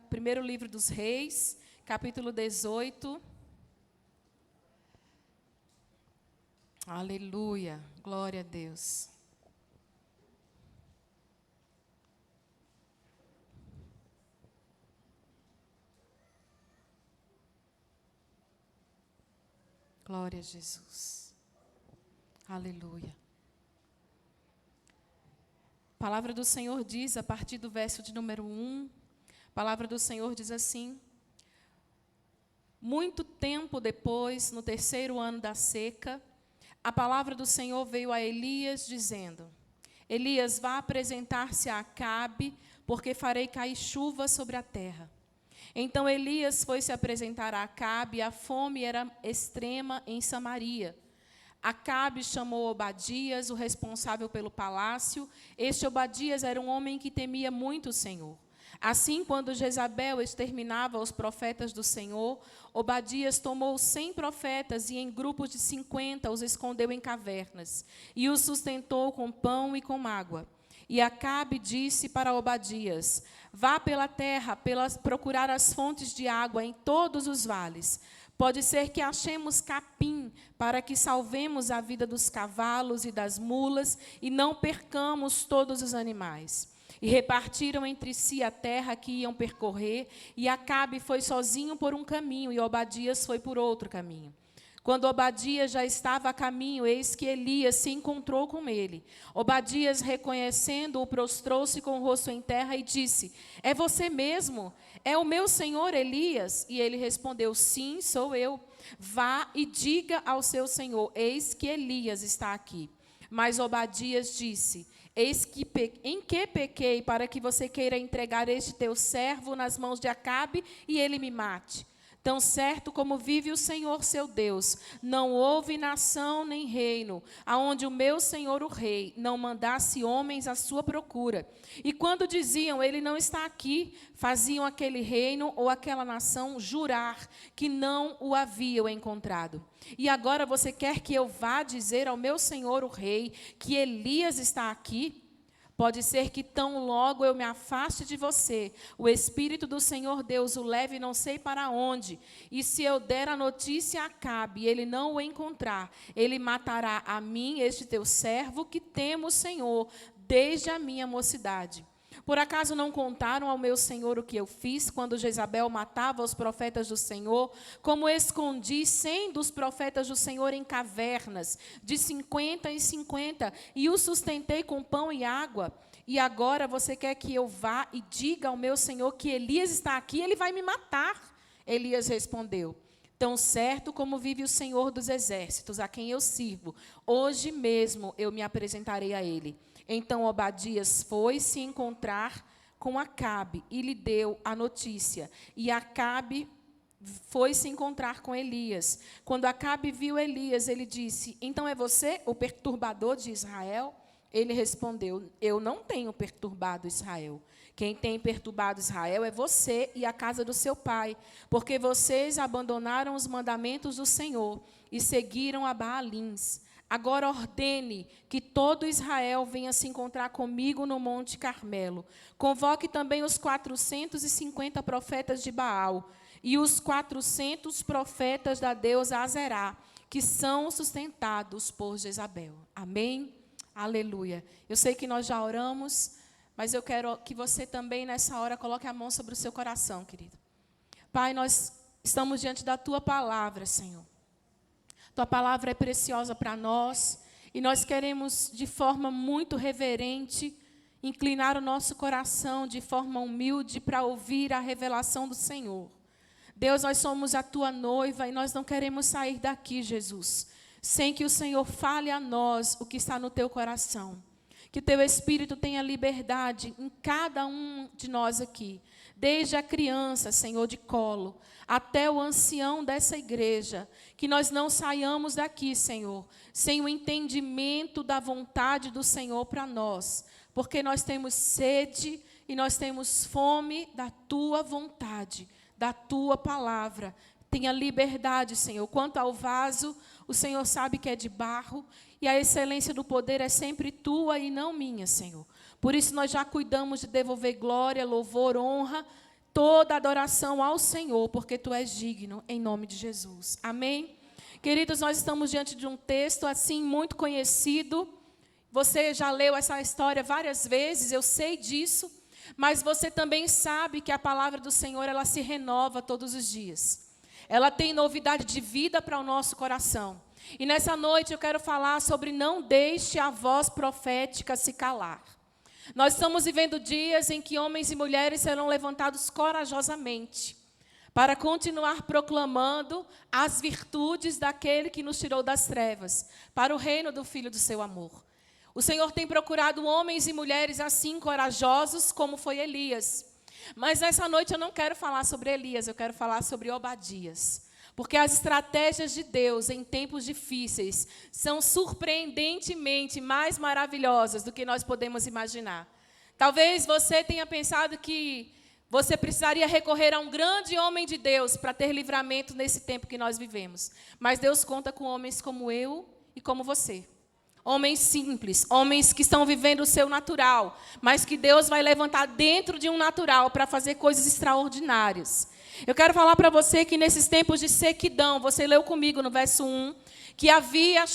Primeiro livro dos Reis, capítulo 18. Aleluia, glória a Deus. Glória a Jesus. Aleluia. A palavra do Senhor diz, a partir do verso de número 1, a palavra do Senhor diz assim: muito tempo depois, no terceiro ano da seca, a palavra do Senhor veio a Elias dizendo: Elias, vá apresentar-se a Acabe, porque farei cair chuva sobre a terra. Então Elias foi se apresentar a Acabe, e a fome era extrema em Samaria. Acabe chamou Obadias, o responsável pelo palácio. Este Obadias era um homem que temia muito o Senhor. Assim, quando Jezabel exterminava os profetas do Senhor, Obadias tomou 100 profetas e em grupos de 50 os escondeu em cavernas e os sustentou com pão e com água. E Acabe disse para Obadias: vá pela terra procurar as fontes de água em todos os vales. Pode ser que achemos capim para que salvemos a vida dos cavalos e das mulas e não percamos todos os animais. E repartiram entre si a terra que iam percorrer, e Acabe foi sozinho por um caminho, e Obadias foi por outro caminho. Quando Obadias já estava a caminho, eis que Elias se encontrou com ele. Obadias, reconhecendo-o, prostrou-se com o rosto em terra e disse: é você mesmo? É o meu senhor Elias? E ele respondeu: sim, sou eu. Vá e diga ao seu senhor: eis que Elias está aqui. Mas Obadias disse: eis que em que pequei para que você queira entregar este teu servo nas mãos de Acabe e ele me mate? Tão certo como vive o Senhor seu Deus, não houve nação nem reino, aonde o meu senhor o rei não mandasse homens à sua procura. E quando diziam, ele não está aqui, faziam aquele reino ou aquela nação jurar que não o haviam encontrado. E agora você quer que eu vá dizer ao meu senhor o rei que Elias está aqui? Pode ser que tão logo eu me afaste de você, o Espírito do Senhor Deus o leve não sei para onde. E se eu der a notícia a Acabe e ele não o encontrar, ele matará a mim, este teu servo, que temo o Senhor desde a minha mocidade. Por acaso não contaram ao meu senhor o que eu fiz quando Jezabel matava os profetas do Senhor? Como escondi 100 dos profetas do Senhor em cavernas, de 50 em 50, e os sustentei com pão e água? E agora você quer que eu vá e diga ao meu senhor que Elias está aqui? Ele vai me matar. Elias respondeu: tão certo como vive o Senhor dos exércitos, a quem eu sirvo, hoje mesmo eu me apresentarei a ele. Então Obadias foi se encontrar com Acabe e lhe deu a notícia. E Acabe foi se encontrar com Elias. Quando Acabe viu Elias, ele disse: então é você o perturbador de Israel? Ele respondeu: eu não tenho perturbado Israel. Quem tem perturbado Israel é você e a casa do seu pai, porque vocês abandonaram os mandamentos do Senhor e seguiram a Baalins. Agora ordene que todo Israel venha se encontrar comigo no Monte Carmelo. Convoque também os 450 profetas de Baal e os 400 profetas da deusa Azerá, que são sustentados por Jezabel. Amém? Aleluia. Eu sei que nós já oramos, mas eu quero que você também, nessa hora, coloque a mão sobre o seu coração, querido. Pai, nós estamos diante da Tua palavra, Senhor. Tua palavra é preciosa para nós e nós queremos, de forma muito reverente, inclinar o nosso coração de forma humilde para ouvir a revelação do Senhor. Deus, nós somos a Tua noiva e nós não queremos sair daqui, Jesus, sem que o Senhor fale a nós o que está no Teu coração. Que o Teu Espírito tenha liberdade em cada um de nós aqui, desde a criança, Senhor, de colo, até o ancião dessa igreja, que nós não saiamos daqui, Senhor, sem o entendimento da vontade do Senhor para nós, porque nós temos sede e nós temos fome da Tua vontade, da Tua palavra. Tenha liberdade, Senhor. Quanto ao vaso, o Senhor sabe que é de barro, e a excelência do poder é sempre Tua e não minha, Senhor. Por isso nós já cuidamos de devolver glória, louvor, honra, toda adoração ao Senhor, porque Tu és digno, em nome de Jesus. Amém? Queridos, nós estamos diante de um texto assim muito conhecido. Você já leu essa história várias vezes, eu sei disso, mas você também sabe que a palavra do Senhor, ela se renova todos os dias. Ela tem novidade de vida para o nosso coração. E nessa noite eu quero falar sobre não deixe a voz profética se calar. Nós estamos vivendo dias em que homens e mulheres serão levantados corajosamente para continuar proclamando as virtudes daquele que nos tirou das trevas, para o reino do Filho do seu amor. O Senhor tem procurado homens e mulheres assim corajosos como foi Elias. Mas nessa noite eu não quero falar sobre Elias, eu quero falar sobre Obadias. Porque as estratégias de Deus em tempos difíceis são surpreendentemente mais maravilhosas do que nós podemos imaginar. Talvez você tenha pensado que você precisaria recorrer a um grande homem de Deus para ter livramento nesse tempo que nós vivemos. Mas Deus conta com homens como eu e como você. Homens simples, homens que estão vivendo o seu natural, mas que Deus vai levantar dentro de um natural para fazer coisas extraordinárias. Eu quero falar para você que nesses tempos de sequidão, você leu comigo no verso 1, que havia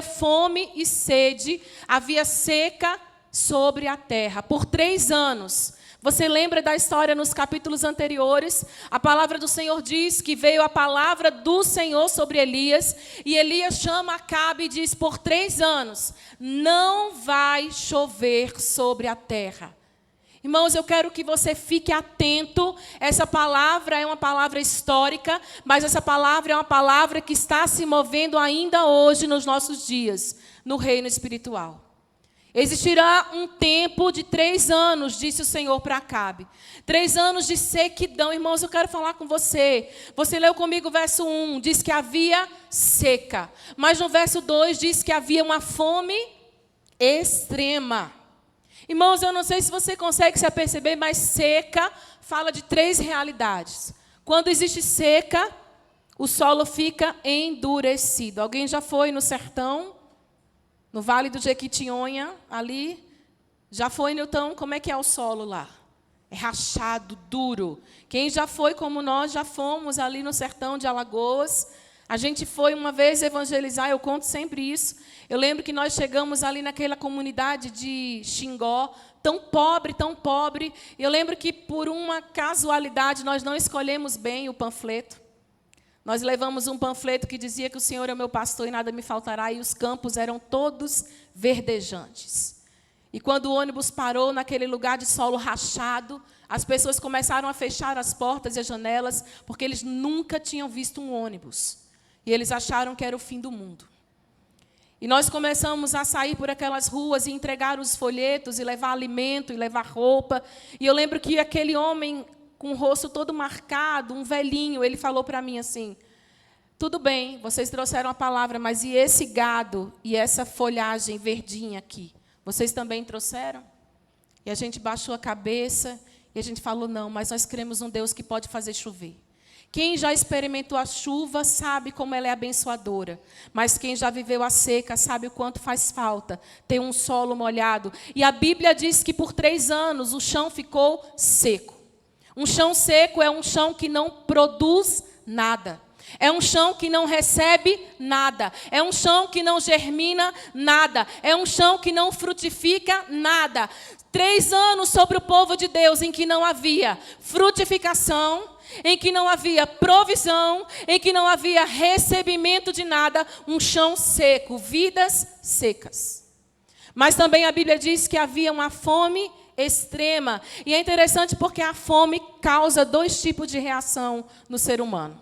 fome e sede, havia seca sobre a terra por 3 anos. Você lembra da história nos capítulos anteriores? A palavra do Senhor diz que veio a palavra do Senhor sobre Elias, e Elias chama Acabe e diz, por 3 anos, não vai chover sobre a terra. Irmãos, eu quero que você fique atento. Essa palavra é uma palavra histórica, mas essa palavra é uma palavra que está se movendo ainda hoje nos nossos dias, no reino espiritual. Existirá um tempo de 3 anos, disse o Senhor para Acabe. 3 anos de sequidão. Irmãos, eu quero falar com você. Você leu comigo o verso 1, diz que havia seca. Mas no verso 2 diz que havia uma fome extrema. Irmãos, eu não sei se você consegue se aperceber, mas seca fala de 3 realidades. Quando existe seca, o solo fica endurecido. Alguém já foi no sertão? No Vale do Jequitinhonha, ali, já foi, Nilton? Como é que é o solo lá? É rachado, duro. Quem já foi, como nós, já fomos ali no sertão de Alagoas. A gente foi uma vez evangelizar, eu conto sempre isso. Eu lembro que nós chegamos ali naquela comunidade de Xingó, tão pobre, tão pobre. Eu lembro que, por uma casualidade, nós não escolhemos bem o panfleto. Nós levamos um panfleto que dizia que o Senhor é o meu pastor e nada me faltará, e os campos eram todos verdejantes. E quando o ônibus parou naquele lugar de solo rachado, as pessoas começaram a fechar as portas e as janelas, porque eles nunca tinham visto um ônibus. E eles acharam que era o fim do mundo. E nós começamos a sair por aquelas ruas e entregar os folhetos, e levar alimento, e levar roupa. E eu lembro que aquele homem, com o rosto todo marcado, um velhinho, ele falou para mim assim, tudo bem, vocês trouxeram a palavra, mas e esse gado e essa folhagem verdinha aqui? Vocês também trouxeram? E a gente baixou a cabeça e a gente falou, não, mas nós cremos num Deus que pode fazer chover. Quem já experimentou a chuva sabe como ela é abençoadora. Mas quem já viveu a seca sabe o quanto faz falta ter um solo molhado. E a Bíblia diz que por 3 anos o chão ficou seco. Um chão seco é um chão que não produz nada. É um chão que não recebe nada. É um chão que não germina nada. É um chão que não frutifica nada. 3 anos sobre o povo de Deus em que não havia frutificação, em que não havia provisão, em que não havia recebimento de nada, um chão seco, vidas secas. Mas também a Bíblia diz que havia uma fome extrema. E é interessante porque a fome causa 2 tipos de reação no ser humano.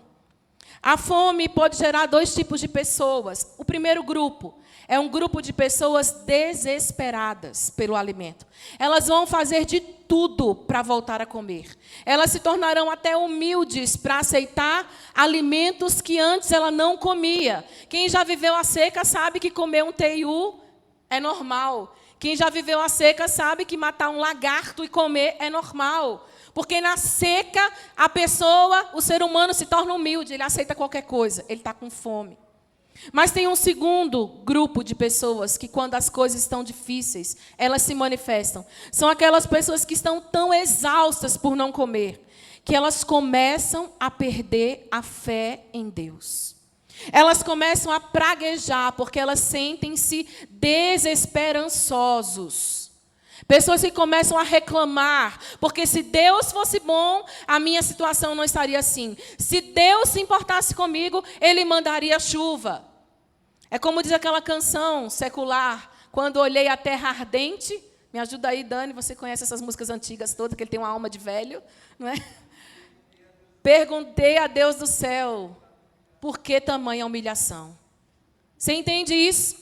A fome pode gerar 2 tipos de pessoas. O primeiro grupo é um grupo de pessoas desesperadas pelo alimento. Elas vão fazer de tudo para voltar a comer. Elas se tornarão até humildes para aceitar alimentos que antes ela não comia. Quem já viveu a seca sabe que comer um teiu é normal. Quem já viveu a seca sabe que matar um lagarto e comer é normal. Porque na seca, a pessoa, o ser humano se torna humilde, ele aceita qualquer coisa, ele está com fome. Mas tem um segundo grupo de pessoas que, quando as coisas estão difíceis, elas se manifestam. São aquelas pessoas que estão tão exaustas por não comer, que elas começam a perder a fé em Deus. Elas começam a praguejar, porque elas sentem-se desesperançosos. Pessoas que começam a reclamar, porque se Deus fosse bom, a minha situação não estaria assim. Se Deus se importasse comigo, Ele mandaria chuva. É como diz aquela canção secular, quando olhei a terra ardente. Me ajuda aí, Dani, você conhece essas músicas antigas todas, que ele tem uma alma de velho, não é? Perguntei a Deus do céu, por que tamanha humilhação? Você entende isso?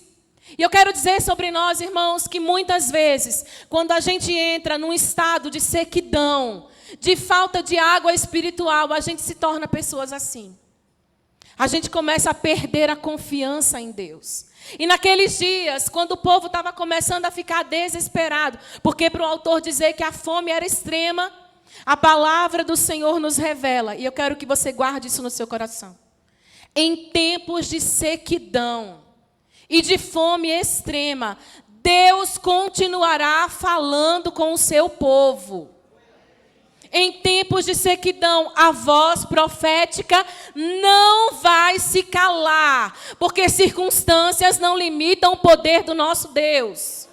E eu quero dizer sobre nós, irmãos, que muitas vezes, quando a gente entra num estado de sequidão, de falta de água espiritual, a gente se torna pessoas assim. A gente começa a perder a confiança em Deus. E naqueles dias, quando o povo estava começando a ficar desesperado, porque para o autor dizer que a fome era extrema, a palavra do Senhor nos revela, e eu quero que você guarde isso no seu coração. Em tempos de sequidão e de fome extrema, Deus continuará falando com o seu povo. Em tempos de sequidão, a voz profética não vai se calar, porque circunstâncias não limitam o poder do nosso Deus.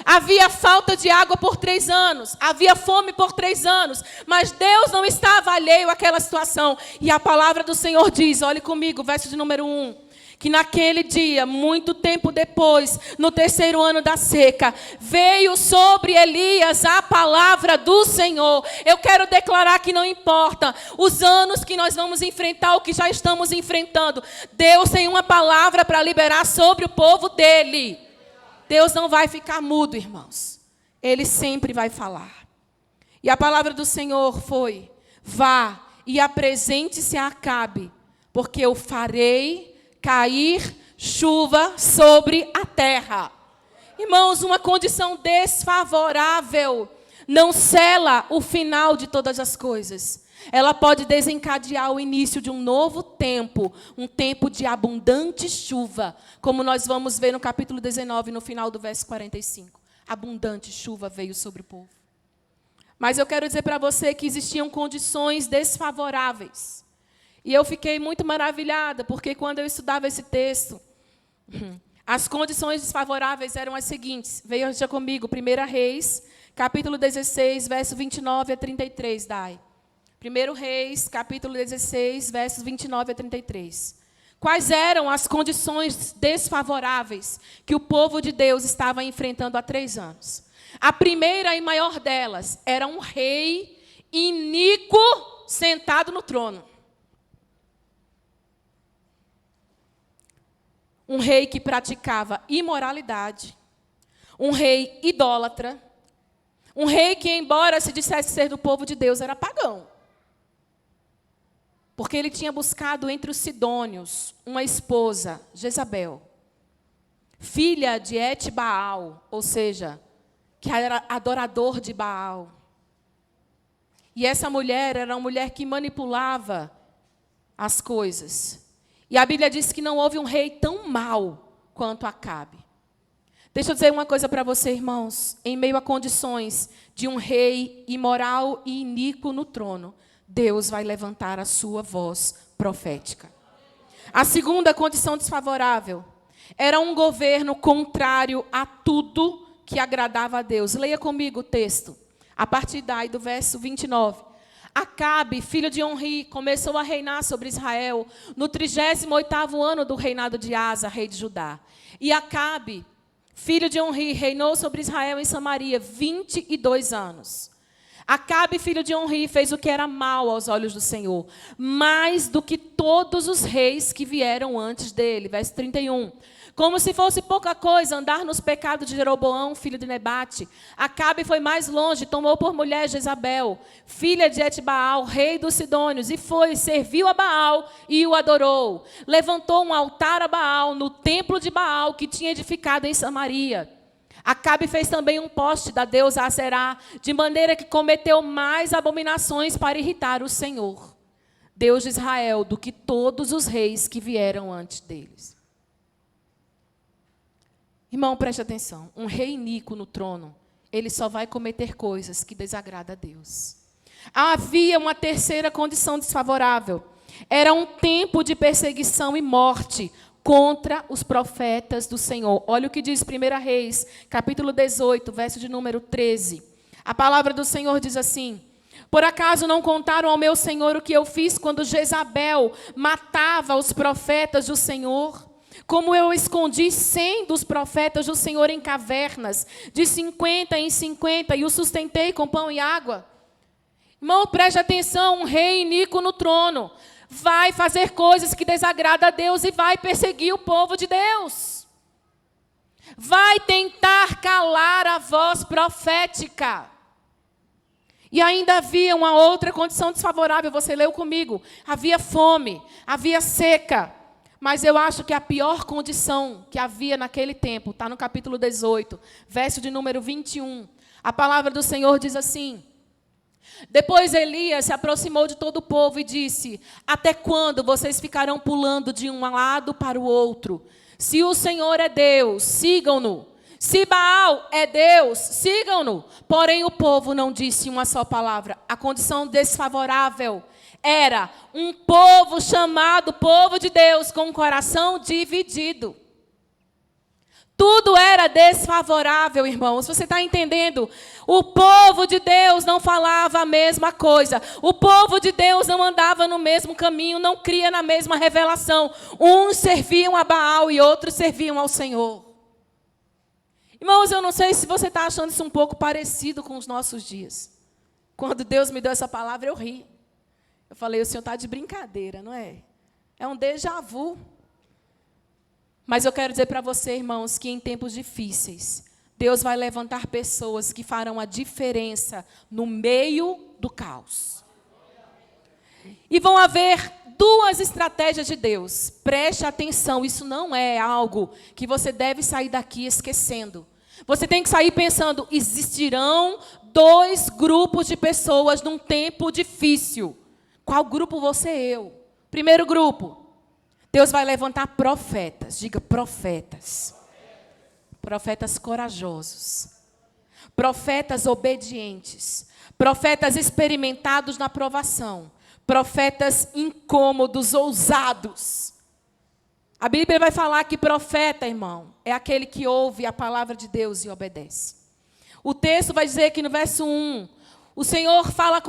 Havia falta de água por 3 anos, havia fome por 3 anos, mas Deus não estava alheio àquela situação. E a palavra do Senhor diz, olhe comigo, verso de número 1, que naquele dia, muito tempo depois, no 3º ano da seca, veio sobre Elias a palavra do Senhor. Eu quero declarar que não importa os anos que nós vamos enfrentar, o que já estamos enfrentando, Deus tem uma palavra para liberar sobre o povo dele. Deus não vai ficar mudo, irmãos. Ele sempre vai falar. E a palavra do Senhor foi, vá e apresente-se a Acabe, porque eu farei cair chuva sobre a terra. Irmãos, uma condição desfavorável não sela o final de todas as coisas. Ela pode desencadear o início de um novo tempo, um tempo de abundante chuva, como nós vamos ver no capítulo 19, no final do verso 45. Abundante chuva veio sobre o povo. Mas eu quero dizer para você que existiam condições desfavoráveis. E eu fiquei muito maravilhada, porque quando eu estudava esse texto, as condições desfavoráveis eram as seguintes. Veja comigo, 1 Reis, capítulo 16, verso 29 a 33, Dai. 1 Reis, capítulo 16, versos 29 a 33. Quais eram as condições desfavoráveis que o povo de Deus estava enfrentando há 3 anos? A primeira e maior delas era um rei iníquo sentado no trono. Um rei que praticava imoralidade. Um rei idólatra. Um rei que, embora se dissesse ser do povo de Deus, era pagão. Porque ele tinha buscado entre os sidônios uma esposa, Jezabel, filha de Et-Baal, ou seja, que era adorador de Baal. E essa mulher era uma mulher que manipulava as coisas. E a Bíblia diz que não houve um rei tão mau quanto Acabe. Deixa eu dizer uma coisa para você, irmãos. Em meio a condições de um rei imoral e iníquo no trono, Deus vai levantar a sua voz profética. A segunda condição desfavorável era um governo contrário a tudo que agradava a Deus. Leia comigo o texto, a partir daí do verso 29. Acabe, filho de Onri, começou a reinar sobre Israel no 38º ano do reinado de Asa, rei de Judá. E Acabe, filho de Onri, reinou sobre Israel em Samaria 22 anos. Acabe, filho de Onri, fez o que era mal aos olhos do Senhor, mais do que todos os reis que vieram antes dele. Verso 31. Como se fosse pouca coisa andar nos pecados de Jeroboão, filho de Nebate, Acabe foi mais longe, tomou por mulher Jezabel, filha de Et-Baal, rei dos Sidônios, e foi, serviu a Baal e o adorou. Levantou um altar a Baal no templo de Baal que tinha edificado em Samaria. Acabe fez também um poste da deusa Aserá, de maneira que cometeu mais abominações para irritar o Senhor, Deus de Israel, do que todos os reis que vieram antes deles. Irmão, preste atenção. Um rei iníquo no trono, ele só vai cometer coisas que desagradam a Deus. Havia uma terceira condição desfavorável. Era um tempo de perseguição e morte contra os profetas do Senhor. Olha o que diz 1 Reis, capítulo 18, verso de número 13. A palavra do Senhor diz assim: por acaso não contaram ao meu Senhor o que eu fiz quando Jezabel matava os profetas do Senhor? Como eu escondi 100 dos profetas do Senhor em cavernas, de 50 em 50, e os sustentei com pão e água? Irmão, preste atenção, um rei iníquo no trono vai fazer coisas que desagradam a Deus e vai perseguir o povo de Deus. Vai tentar calar a voz profética. E ainda havia uma outra condição desfavorável, você leu comigo. Havia fome, havia seca. Mas eu acho que a pior condição que havia naquele tempo, está no capítulo 18, verso de número 21. A palavra do Senhor diz assim: depois Elias se aproximou de todo o povo e disse: até quando vocês ficarão pulando de um lado para o outro? Se o Senhor é Deus, sigam-no. Se Baal é Deus, sigam-no. Porém o povo não disse uma só palavra. A condição desfavorável era um povo chamado povo de Deus, com um coração dividido. Tudo era desfavorável, irmãos. Você está entendendo? O povo de Deus não falava a mesma coisa. O povo de Deus não andava no mesmo caminho, não cria na mesma revelação. Uns serviam a Baal e outros serviam ao Senhor. Irmãos, eu não sei se você está achando isso um pouco parecido com os nossos dias. Quando Deus me deu essa palavra, eu ri. Eu falei, o Senhor está de brincadeira, não é? É um déjà vu. Mas eu quero dizer para você, irmãos, que em tempos difíceis, Deus vai levantar pessoas que farão a diferença no meio do caos. E vão haver duas estratégias de Deus. Preste atenção, isso não é algo que você deve sair daqui esquecendo. Você tem que sair pensando, existirão dois grupos de pessoas num tempo difícil. Qual grupo você e eu? Primeiro grupo. Deus vai levantar profetas, diga profetas. Profetas corajosos. Profetas obedientes. Profetas experimentados na provação. Profetas incômodos, ousados. A Bíblia vai falar que profeta, irmão, é aquele que ouve a palavra de Deus e obedece. O texto vai dizer que no verso 1, o Senhor fala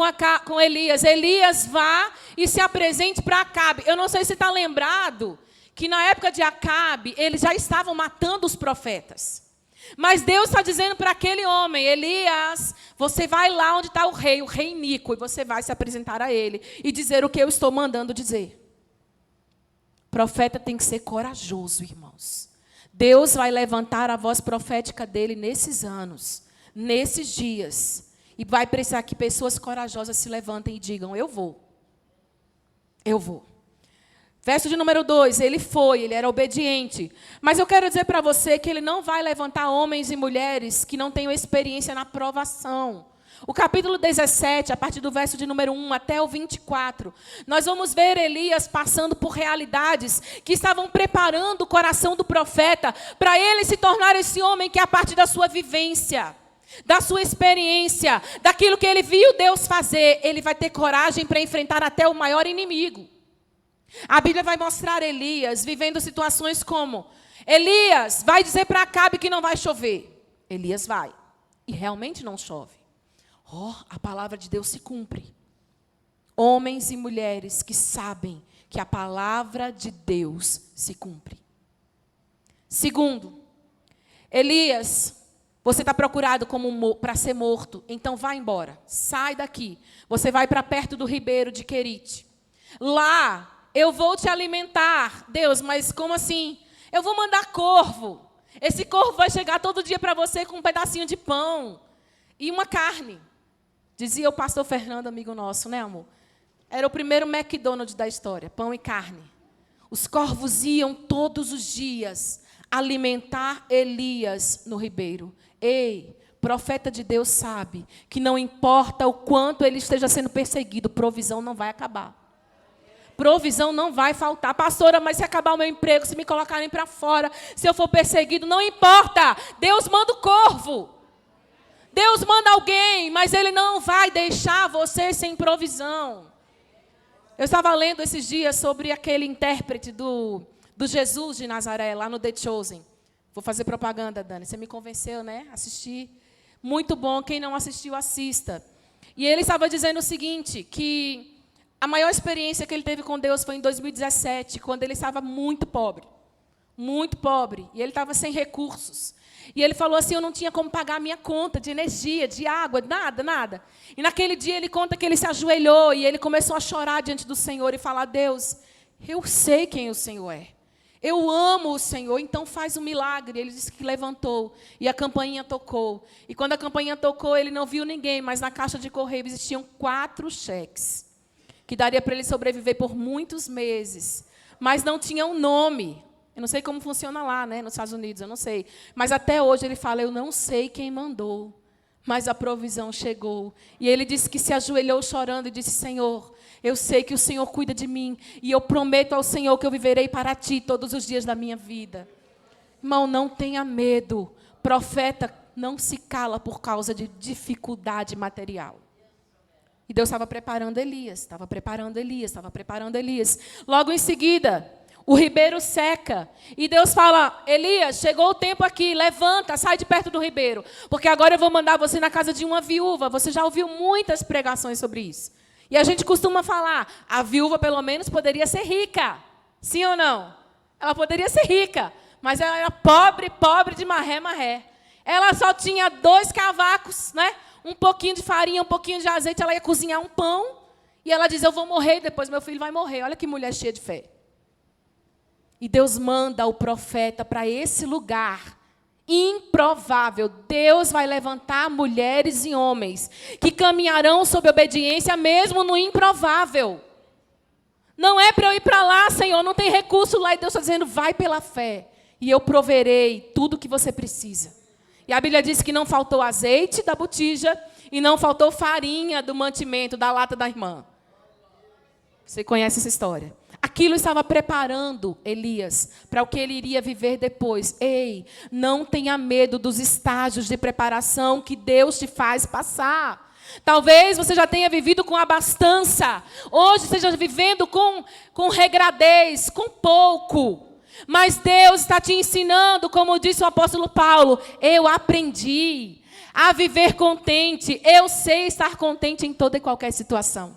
com Elias, Elias vá e se apresente para Acabe. Eu não sei se está lembrado que na época de Acabe, eles já estavam matando os profetas. Mas Deus está dizendo para aquele homem, Elias, você vai lá onde está o rei iníquo, e você vai se apresentar a ele e dizer o que eu estou mandando dizer. Profeta tem que ser corajoso, irmãos. Deus vai levantar a voz profética dele nesses anos, nesses dias. E vai precisar que pessoas corajosas se levantem e digam, eu vou. Eu vou. Verso de número 2, ele era obediente. Mas eu quero dizer para você que ele não vai levantar homens e mulheres que não tenham experiência na provação. O capítulo 17, a partir do verso de número 1 até o 24, nós vamos ver Elias passando por realidades que estavam preparando o coração do profeta para ele se tornar esse homem que, a partir da sua vivência, da sua experiência, daquilo que ele viu Deus fazer, ele vai ter coragem para enfrentar até o maior inimigo. A Bíblia vai mostrar Elias vivendo situações como: Elias vai dizer para Acabe que não vai chover. Elias vai. E realmente não chove. A palavra de Deus se cumpre. Homens e mulheres que sabem que a palavra de Deus se cumpre. Segundo, Elias, você está procurado para ser morto, então vá embora, sai daqui. Você vai para perto do ribeiro de Querite. Lá eu vou te alimentar. Deus, mas como assim? Eu vou mandar corvo. Esse corvo vai chegar todo dia para você com um pedacinho de pão e uma carne. Dizia o pastor Fernando, amigo nosso, né, amor? Era o primeiro McDonald's da história, pão e carne. Os corvos iam todos os dias alimentar Elias no ribeiro. Ei, profeta de Deus sabe que não importa o quanto ele esteja sendo perseguido, provisão não vai acabar. provisão não vai faltar. Pastora, mas se acabar o meu emprego, se me colocarem para fora, se eu for perseguido, não importa. Deus manda o corvo. Deus manda alguém, mas Ele não vai deixar você sem provisão. Eu estava lendo esses dias sobre aquele intérprete do Jesus de Nazaré, lá no The Chosen. Vou fazer propaganda, Dani. Você me convenceu, né? Assisti. Muito bom. Quem não assistiu, assista. E ele estava dizendo o seguinte, que a maior experiência que ele teve com Deus foi em 2017, quando ele estava muito pobre. Muito pobre. E ele estava sem recursos. E ele falou assim, eu não tinha como pagar a minha conta de energia, de água, nada, nada. E naquele dia ele conta que ele se ajoelhou e ele começou a chorar diante do Senhor e falar, Deus, eu sei quem o Senhor é. Eu amo o Senhor, então faz um milagre. Ele disse que levantou e a campainha tocou. E quando a campainha tocou, ele não viu ninguém, mas na caixa de correio existiam 4 cheques, que daria para ele sobreviver por muitos meses. Mas não tinha um nome. Eu não sei como funciona lá, né, nos Estados Unidos, eu não sei. Mas até hoje ele fala, eu não sei quem mandou, mas a provisão chegou. E ele disse que se ajoelhou chorando e disse, Senhor, eu sei que o Senhor cuida de mim, e eu prometo ao Senhor que eu viverei para Ti todos os dias da minha vida. Irmão, não tenha medo. Profeta não se cala por causa de dificuldade material. E Deus estava preparando Elias, estava preparando Elias, estava preparando Elias. Logo em seguida, o ribeiro seca. E Deus fala, Elias, chegou o tempo aqui, levanta, sai de perto do ribeiro. Porque agora eu vou mandar você na casa de uma viúva. Você já ouviu muitas pregações sobre isso. E a gente costuma falar, a viúva pelo menos poderia ser rica. Sim ou não? Ela poderia ser rica. Mas ela era pobre, pobre de marré, marré. Ela só tinha 2 cavacos, né? Um pouquinho de farinha, um pouquinho de azeite. Ela ia cozinhar um pão. E ela diz, eu vou morrer e depois meu filho vai morrer. Olha que mulher cheia de fé. E Deus manda o profeta para esse lugar improvável. Deus vai levantar mulheres e homens que caminharão sob obediência mesmo no improvável. Não é para eu ir para lá, Senhor, não tem recurso lá. E Deus está dizendo, vai pela fé. E eu proverei tudo o que você precisa. E a Bíblia diz que não faltou azeite da botija e não faltou farinha do mantimento, da lata da irmã. Você conhece essa história. Aquilo estava preparando Elias para o que ele iria viver depois. Ei, não tenha medo dos estágios de preparação que Deus te faz passar. Talvez você já tenha vivido com abastança. Hoje esteja vivendo com regradez, com pouco. Mas Deus está te ensinando, como disse o apóstolo Paulo, eu aprendi a viver contente. Eu sei estar contente em toda e qualquer situação.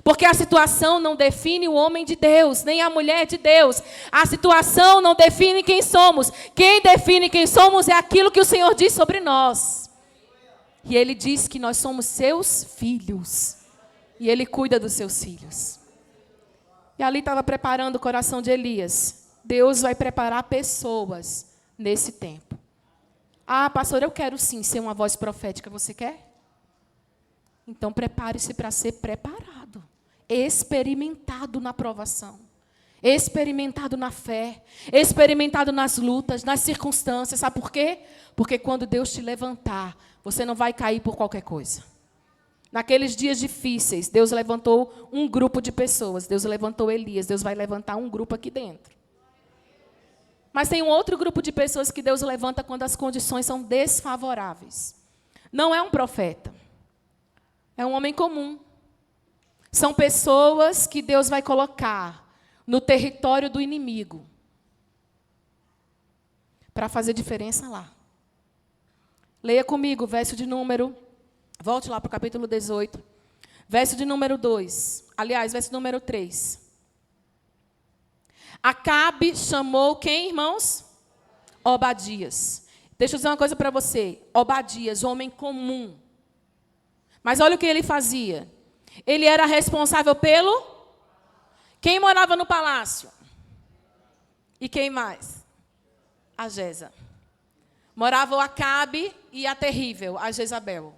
Porque a situação não define o homem de Deus, nem a mulher de Deus. A situação não define quem somos. Quem define quem somos é aquilo que o Senhor diz sobre nós. E Ele diz que nós somos seus filhos. E Ele cuida dos seus filhos. E ali estava preparando o coração de Elias. Deus vai preparar pessoas nesse tempo. Ah, pastor, eu quero sim ser uma voz profética. Você quer? Então, prepare-se para ser preparado, experimentado na provação, experimentado na fé, experimentado nas lutas, nas circunstâncias. Sabe por quê? Porque quando Deus te levantar, você não vai cair por qualquer coisa. Naqueles dias difíceis, Deus levantou um grupo de pessoas. Deus levantou Elias, Deus vai levantar um grupo aqui dentro. Mas tem um outro grupo de pessoas que Deus levanta quando as condições são desfavoráveis. Não é um profeta. É um homem comum. São pessoas que Deus vai colocar no território do inimigo para fazer diferença lá. Leia comigo, verso de número... Volte lá para o capítulo 18. Verso de número 2. Aliás, verso número 3. Acabe chamou quem, irmãos? Obadias. Deixa eu dizer uma coisa para você. Obadias, homem comum. Mas olha o que ele fazia. Ele era responsável pelo... Quem morava no palácio? E quem mais? A Jeza. Morava o Acabe e a terrível, a Jezabel.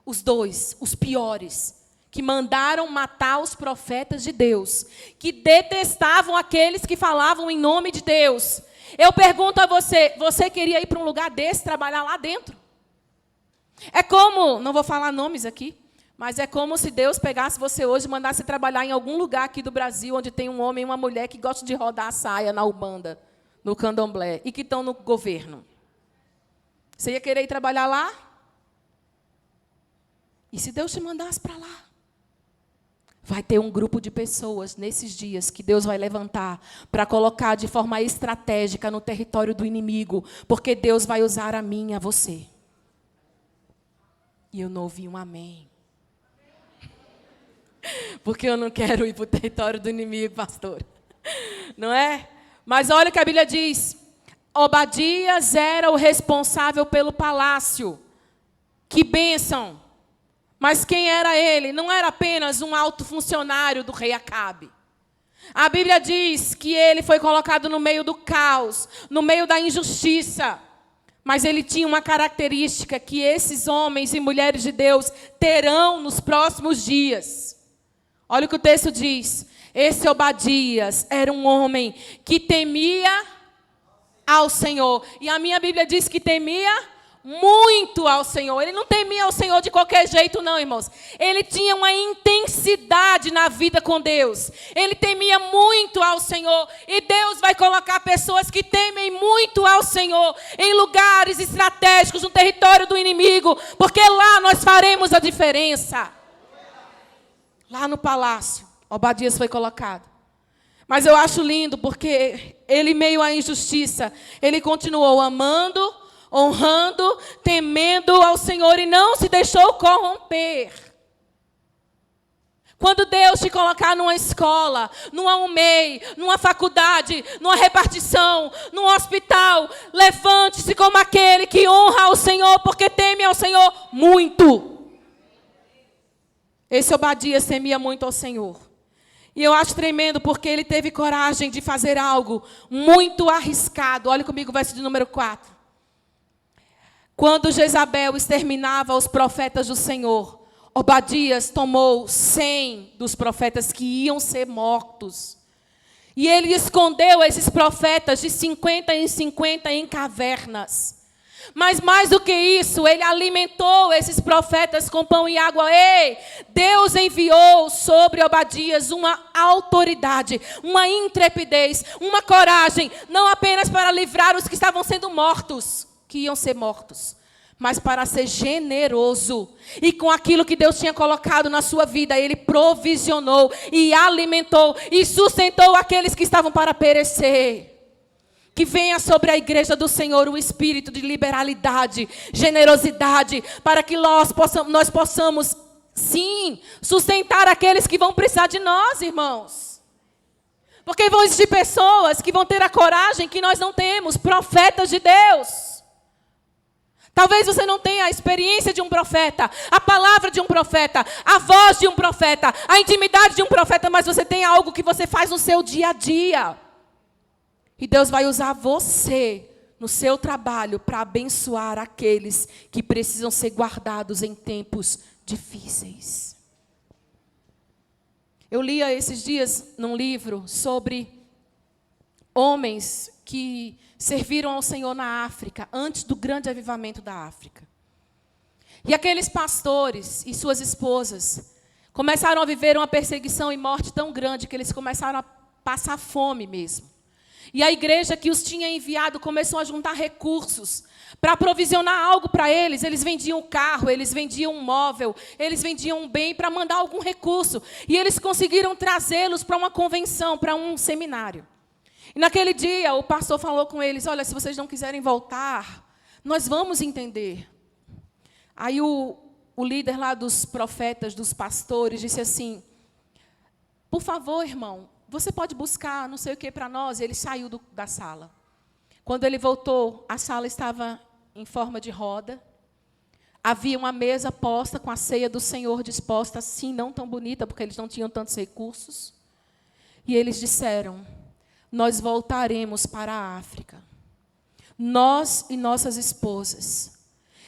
Os dois, os piores, que mandaram matar os profetas de Deus, que detestavam aqueles que falavam em nome de Deus. Eu pergunto a você, você queria ir para um lugar desse, trabalhar lá dentro? É como, não vou falar nomes aqui, Mas é como se Deus pegasse você hoje e mandasse trabalhar em algum lugar aqui do Brasil, onde tem um homem e uma mulher que gostam de rodar a saia na Ubanda, no candomblé, e que estão no governo. Você ia querer ir trabalhar lá? E se Deus te mandasse para lá? Vai ter um grupo de pessoas nesses dias que Deus vai levantar para colocar de forma estratégica no território do inimigo, porque Deus vai usar a mim e a você. E eu não ouvi um amém. Porque eu não quero ir para o território do inimigo, pastor. Não é? Mas olha o que a Bíblia diz. Obadias era o responsável pelo palácio. Que bênção. Mas quem era ele? Não era apenas um alto funcionário do rei Acabe. A Bíblia diz que ele foi colocado no meio do caos, no meio da injustiça. Mas ele tinha uma característica que esses homens e mulheres de Deus terão nos próximos dias. Olha o que o texto diz. Esse Obadias era um homem que temia ao Senhor. E a minha Bíblia diz que temia muito ao Senhor. Ele não temia ao Senhor de qualquer jeito, não, irmãos. Ele tinha uma intensidade na vida com Deus. Ele temia muito ao Senhor. E Deus vai colocar pessoas que temem muito ao Senhor em lugares estratégicos, no território do inimigo, porque lá nós faremos a diferença. Lá no palácio, Obadias foi colocado. Mas eu acho lindo, porque ele, meio à injustiça, ele continuou amando, honrando, temendo ao Senhor e não se deixou corromper. Quando Deus te colocar numa escola, numa UMEI, numa faculdade, numa repartição, num hospital, levante-se como aquele que honra ao Senhor, porque teme ao Senhor muito. Esse Obadias temia muito ao Senhor. E eu acho tremendo porque ele teve coragem de fazer algo muito arriscado. Olha comigo o verso de número 4. Quando Jezabel exterminava os profetas do Senhor, Obadias tomou 100 dos profetas que iam ser mortos. E ele escondeu esses profetas de 50 em 50 em cavernas. Mas mais do que isso, ele alimentou esses profetas com pão e água. Ei, Deus enviou sobre Obadias uma autoridade, uma intrepidez, uma coragem, não apenas para livrar os que estavam sendo mortos, que iam ser mortos, mas para ser generoso. E com aquilo que Deus tinha colocado na sua vida, ele provisionou e alimentou e sustentou aqueles que estavam para perecer. Que venha sobre a igreja do Senhor o espírito de liberalidade, generosidade, para que nós possamos, sim, sustentar aqueles que vão precisar de nós, irmãos. Porque vão existir pessoas que vão ter a coragem que nós não temos, profetas de Deus. Talvez você não tenha a experiência de um profeta, a palavra de um profeta, a voz de um profeta, a intimidade de um profeta, mas você tem algo que você faz no seu dia a dia. E Deus vai usar você no seu trabalho para abençoar aqueles que precisam ser guardados em tempos difíceis. Eu li há esses dias num livro sobre homens que serviram ao Senhor na África, antes do grande avivamento da África. E aqueles pastores e suas esposas começaram a viver uma perseguição e morte tão grande que eles começaram a passar fome mesmo. E a igreja que os tinha enviado começou a juntar recursos para provisionar algo para eles. Eles vendiam carro, eles vendiam um móvel, eles vendiam um bem para mandar algum recurso. E eles conseguiram trazê-los para uma convenção, para um seminário. E naquele dia o pastor falou com eles: olha, se vocês não quiserem voltar, nós vamos entender. Aí o líder lá dos profetas, dos pastores, disse assim: por favor, irmão, você pode buscar não sei o que para nós. Ele saiu da sala. Quando ele voltou, a sala estava em forma de roda. Havia uma mesa posta com a ceia do Senhor disposta, assim, não tão bonita, porque eles não tinham tantos recursos. E eles disseram: nós voltaremos para a África. Nós e nossas esposas.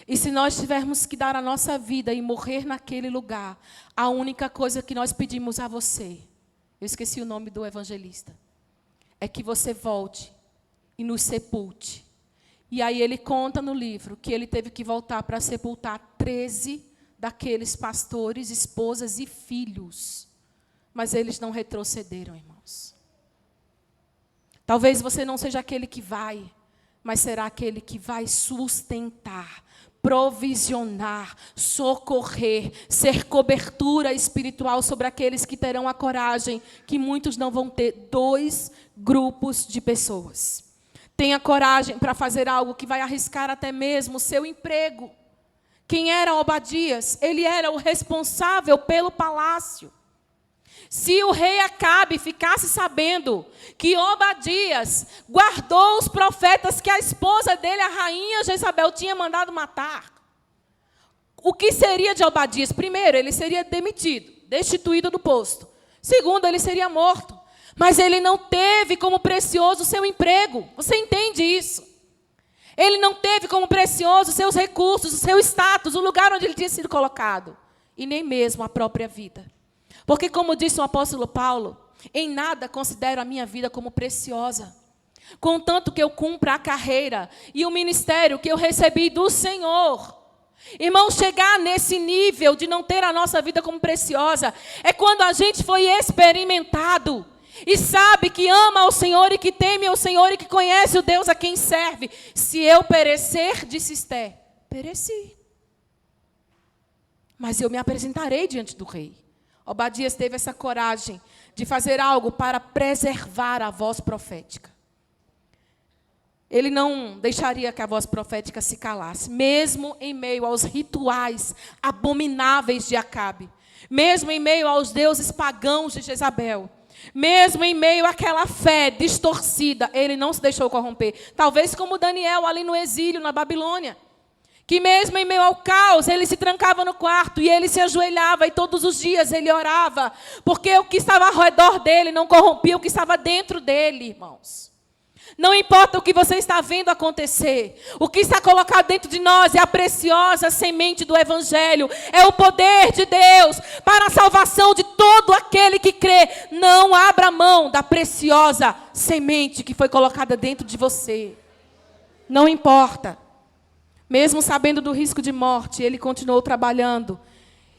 E se nós tivermos que dar a nossa vida e morrer naquele lugar, a única coisa que nós pedimos a você, eu esqueci o nome do evangelista, é que você volte e nos sepulte. E aí ele conta no livro que ele teve que voltar para sepultar 13 daqueles pastores, esposas e filhos. Mas eles não retrocederam, irmãos. Talvez você não seja aquele que vai, mas será aquele que vai sustentar, provisionar, socorrer, ser cobertura espiritual sobre aqueles que terão a coragem, que muitos não vão ter. 2 grupos de pessoas. Tenha coragem para fazer algo que vai arriscar até mesmo o seu emprego. Quem era Obadias? Ele era o responsável pelo palácio. Se o rei Acabe ficasse sabendo que Obadias guardou os profetas que a esposa dele, a rainha Jezabel, tinha mandado matar, o que seria de Obadias? Primeiro, ele seria demitido, destituído do posto. Segundo, ele seria morto. Mas ele não teve como precioso o seu emprego. Você entende isso? Ele não teve como precioso os seus recursos, o seu status, o lugar onde ele tinha sido colocado. E nem mesmo a própria vida. Porque, como disse o apóstolo Paulo, em nada considero a minha vida como preciosa, contanto que eu cumpra a carreira e o ministério que eu recebi do Senhor. Irmão, chegar nesse nível de não ter a nossa vida como preciosa, é quando a gente foi experimentado e sabe que ama ao Senhor e que teme ao Senhor e que conhece o Deus a quem serve. Se eu perecer, disse Esté, pereci. Mas eu me apresentarei diante do rei. Obadias teve essa coragem de fazer algo para preservar a voz profética. Ele não deixaria que a voz profética se calasse, mesmo em meio aos rituais abomináveis de Acabe, mesmo em meio aos deuses pagãos de Jezabel, mesmo em meio àquela fé distorcida, ele não se deixou corromper. Talvez como Daniel ali no exílio, na Babilônia, que mesmo em meio ao caos, ele se trancava no quarto e ele se ajoelhava e todos os dias ele orava, porque o que estava ao redor dele não corrompia o que estava dentro dele, irmãos. Não importa o que você está vendo acontecer, o que está colocado dentro de nós é a preciosa semente do Evangelho, é o poder de Deus para a salvação de todo aquele que crê. Não abra mão da preciosa semente que foi colocada dentro de você. Não importa. Mesmo sabendo do risco de morte, ele continuou trabalhando.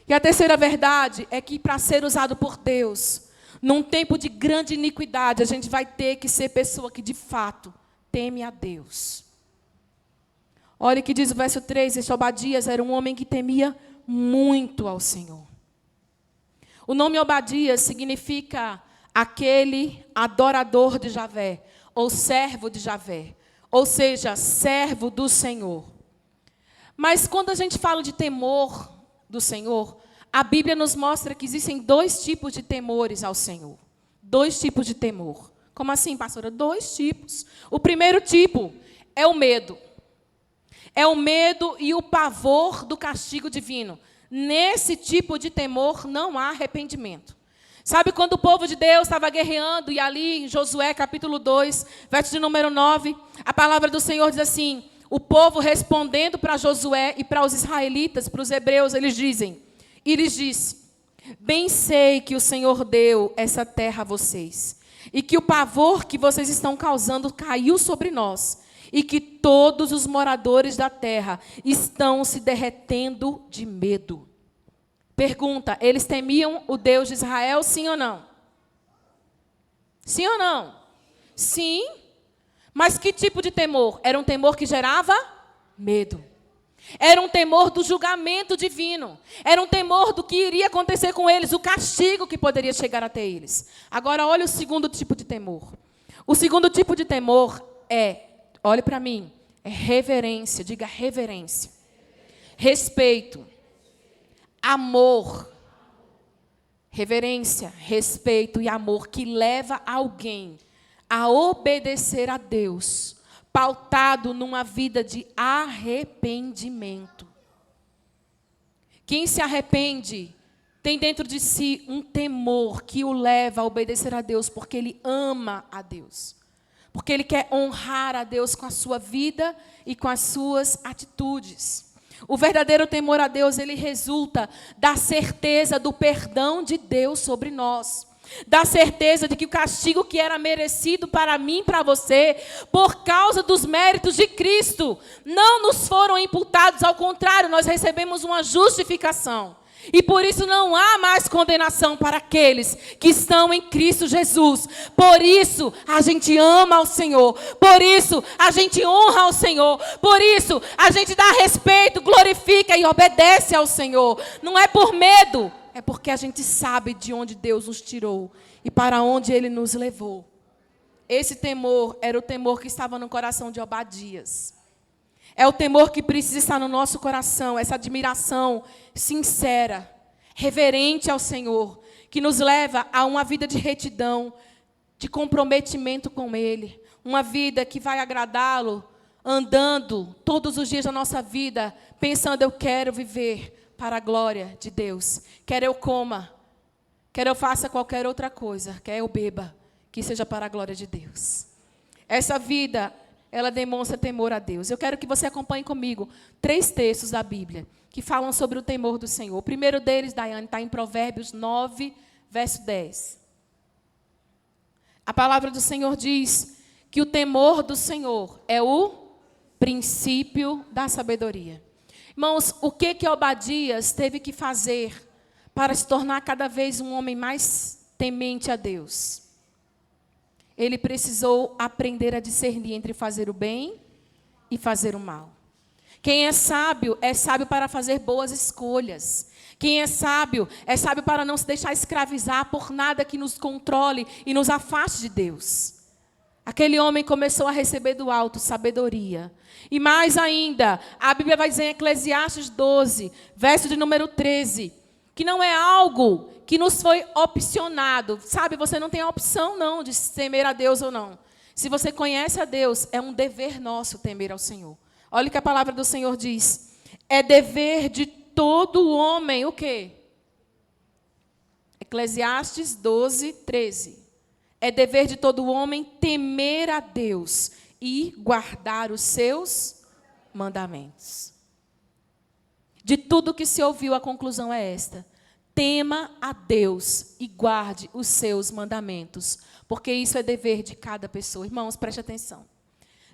E a terceira verdade é que para ser usado por Deus, num tempo de grande iniquidade, a gente vai ter que ser pessoa que de fato teme a Deus. Olha o que diz o verso 3, este Obadias era um homem que temia muito ao Senhor. O nome Obadias significa aquele adorador de Javé, ou servo de Javé, ou seja, servo do Senhor. Mas quando a gente fala de temor do Senhor, a Bíblia nos mostra que existem 2 tipos de temores ao Senhor. 2 tipos de temor. Como assim, pastora? 2 tipos. O primeiro tipo é o medo. É o medo e o pavor do castigo divino. Nesse tipo de temor não há arrependimento. Sabe quando o povo de Deus estava guerreando, e ali em Josué capítulo 2, verso de número 9, a palavra do Senhor diz assim, o povo respondendo para Josué e para os israelitas, para os hebreus, eles disse, bem sei que o Senhor deu essa terra a vocês, e que o pavor que vocês estão causando caiu sobre nós, e que todos os moradores da terra estão se derretendo de medo. Pergunta, eles temiam o Deus de Israel, sim ou não? Sim ou não? Sim. Mas que tipo de temor? Era um temor que gerava medo. Era um temor do julgamento divino. Era um temor do que iria acontecer com eles, o castigo que poderia chegar até eles. Agora, olha o segundo tipo de temor. O segundo tipo de temor é, olhe para mim, é reverência, diga reverência. Respeito. Amor. Reverência, respeito e amor que leva alguém a obedecer a Deus, pautado numa vida de arrependimento. Quem se arrepende tem dentro de si um temor que o leva a obedecer a Deus, porque ele ama a Deus. Porque ele quer honrar a Deus com a sua vida e com as suas atitudes. O verdadeiro temor a Deus, ele resulta da certeza do perdão de Deus sobre nós. Da certeza de que o castigo que era merecido para mim e para você, por causa dos méritos de Cristo, não nos foram imputados, ao contrário, nós recebemos uma justificação. E por isso não há mais condenação para aqueles que estão em Cristo Jesus. Por isso a gente ama ao Senhor. Por isso a gente honra ao Senhor. Por isso a gente dá respeito, glorifica e obedece ao Senhor. Não é por medo, é porque a gente sabe de onde Deus nos tirou e para onde Ele nos levou. Esse temor era o temor que estava no coração de Obadias. É o temor que precisa estar no nosso coração, essa admiração sincera, reverente ao Senhor, que nos leva a uma vida de retidão, de comprometimento com Ele, uma vida que vai agradá-lo, andando todos os dias da nossa vida, pensando, eu quero viver para a glória de Deus. Quer eu coma, quer eu faça qualquer outra coisa, quer eu beba, que seja para a glória de Deus. Essa vida, ela demonstra temor a Deus. Eu quero que você acompanhe comigo 3 textos da Bíblia que falam sobre o temor do Senhor. O primeiro deles, Daiane, está em Provérbios 9, verso 10. A palavra do Senhor diz que o temor do Senhor é o princípio da sabedoria. Irmãos, o que Obadias teve que fazer para se tornar cada vez um homem mais temente a Deus? Ele precisou aprender a discernir entre fazer o bem e fazer o mal. Quem é sábio para fazer boas escolhas. Quem é sábio para não se deixar escravizar por nada que nos controle e nos afaste de Deus. Aquele homem começou a receber do alto sabedoria. E mais ainda, a Bíblia vai dizer em Eclesiastes 12, verso de número 13, que não é algo que nos foi opcionado. Sabe, você não tem a opção não de temer a Deus ou não. Se você conhece a Deus, é um dever nosso temer ao Senhor. Olha o que a palavra do Senhor diz. É dever de todo homem, o quê? Eclesiastes 12, 13. É dever de todo homem temer a Deus e guardar os seus mandamentos. De tudo que se ouviu, a conclusão é esta. Tema a Deus e guarde os seus mandamentos, porque isso é dever de cada pessoa. Irmãos, preste atenção.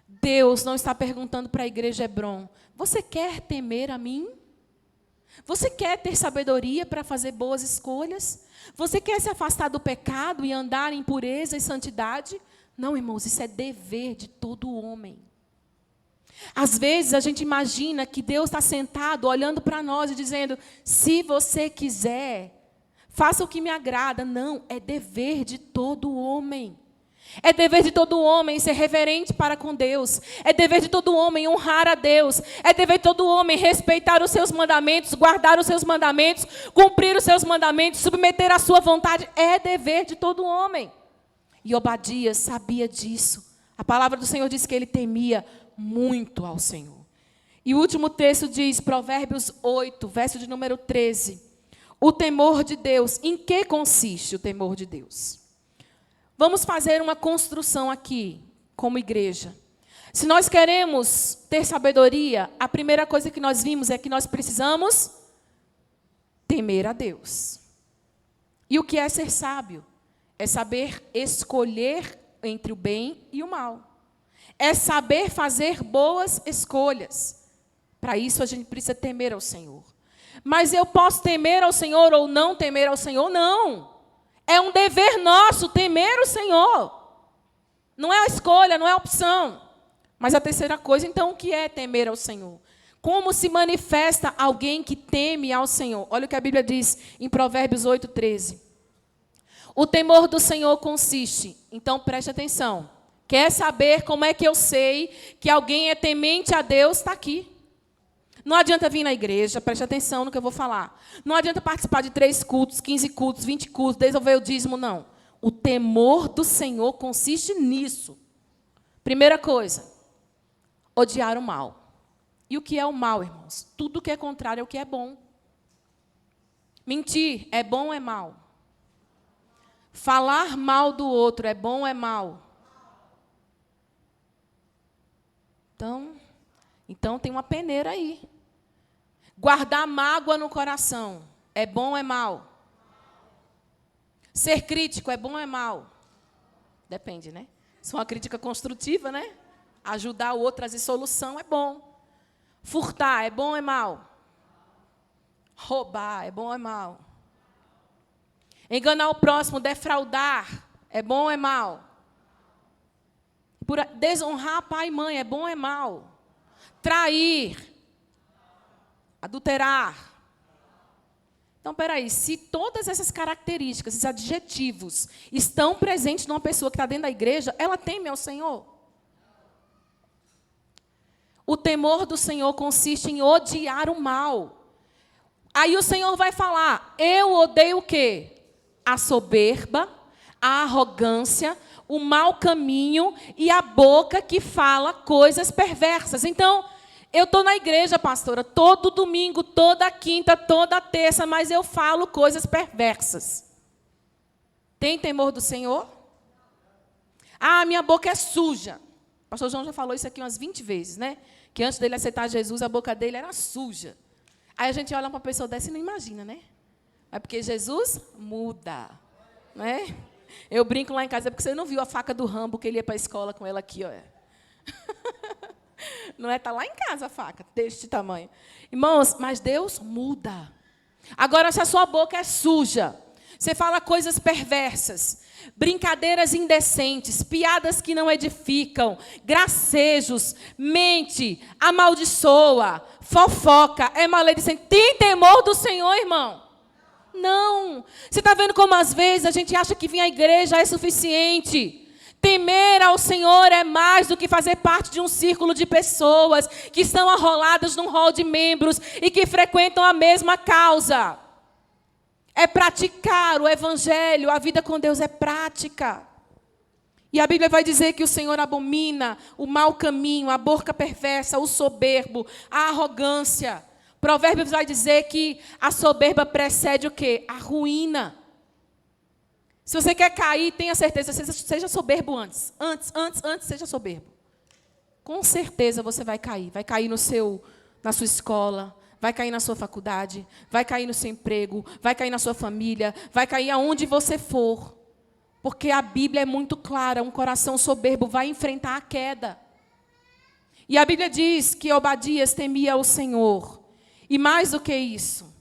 Deus não está perguntando para a igreja Hebron, você quer temer a mim? Você quer ter sabedoria para fazer boas escolhas? Você quer se afastar do pecado e andar em pureza e santidade? Não, irmãos, isso é dever de todo homem. Às vezes a gente imagina que Deus está sentado olhando para nós e dizendo, se você quiser, faça o que me agrada. Não, é dever de todo homem. É dever de todo homem ser reverente para com Deus. É dever de todo homem honrar a Deus. É dever de todo homem respeitar os seus mandamentos, guardar os seus mandamentos, cumprir os seus mandamentos, submeter a sua vontade. É dever de todo homem. E Obadias sabia disso. A palavra do Senhor diz que ele temia muito ao Senhor. E o último texto diz, Provérbios 8, verso de número 13. O temor de Deus. Em que consiste o temor de Deus? Vamos fazer uma construção aqui, como igreja. Se nós queremos ter sabedoria, a primeira coisa que nós vimos é que nós precisamos temer a Deus. E o que é ser sábio? É saber escolher entre o bem e o mal. É saber fazer boas escolhas. Para isso a gente precisa temer ao Senhor. Mas eu posso temer ao Senhor ou não temer ao Senhor? Não. É um dever nosso temer o Senhor. Não é a escolha, não é a opção. Mas a terceira coisa, então, o que é temer ao Senhor? Como se manifesta alguém que teme ao Senhor? Olha o que a Bíblia diz em Provérbios 8, 13. O temor do Senhor consiste, então preste atenção. Quer saber como é que eu sei que alguém é temente a Deus? Está aqui. Não adianta vir na igreja, preste atenção no que eu vou falar. Não adianta participar de 3 cultos, 15 cultos, 20 cultos, desenvolver o dízimo, não. O temor do Senhor consiste nisso. Primeira coisa, odiar o mal. E o que é o mal, irmãos? Tudo que é contrário é o que é bom. Mentir é bom ou é mal? Falar mal do outro é bom ou é mal? Então tem uma peneira aí. Guardar mágoa no coração é bom ou é mal? Ser crítico é bom ou é mal? Depende, né? Se é uma crítica construtiva, né? Ajudar o outro a trazer solução é bom. Furtar é bom ou é mal? Roubar é bom ou é mal? Enganar o próximo, defraudar, é bom ou é mal? Desonrar pai e mãe, é bom ou é mal? Trair, adulterar. Então, peraí, se todas essas características, esses adjetivos, estão presentes numa pessoa que está dentro da igreja, ela teme ao Senhor. O temor do Senhor consiste em odiar o mal. Aí o Senhor vai falar, eu odeio o quê? A soberba, a arrogância, o mau caminho e a boca que fala coisas perversas. Então, eu estou na igreja, pastora, todo domingo, toda quinta, toda terça, mas eu falo coisas perversas. Tem temor do Senhor? Ah, minha boca é suja. O pastor João já falou isso aqui umas 20 vezes, né? Que antes dele aceitar Jesus, a boca dele era suja. Aí a gente olha para uma pessoa dessa e não imagina, né? É porque Jesus muda, né? Eu brinco lá em casa, porque você não viu a faca do Rambo que ele ia para a escola com ela aqui, ó. Não é? Está lá em casa a faca, deste tamanho. Irmãos, mas Deus muda. Agora, se a sua boca é suja, você fala coisas perversas, brincadeiras indecentes, piadas que não edificam, gracejos, mente, amaldiçoa, fofoca, é maledicente. Tem temor do Senhor, irmão? Não. Você está vendo como às vezes a gente acha que vir à igreja é suficiente. Temer ao Senhor é mais do que fazer parte de um círculo de pessoas que estão arroladas num hall de membros e que frequentam a mesma causa. É praticar o evangelho, a vida com Deus é prática. E a Bíblia vai dizer que o Senhor abomina o mau caminho, a boca perversa, o soberbo, a arrogância. Provérbios vai dizer que a soberba precede o quê? A ruína. Se você quer cair, tenha certeza, seja soberbo antes. Antes, seja soberbo. Com certeza você vai cair. Vai cair na sua escola, vai cair na sua faculdade, vai cair no seu emprego, vai cair na sua família, vai cair aonde você for. Porque a Bíblia é muito clara, um coração soberbo vai enfrentar a queda. E a Bíblia diz que Obadias temia o Senhor. E mais do que isso,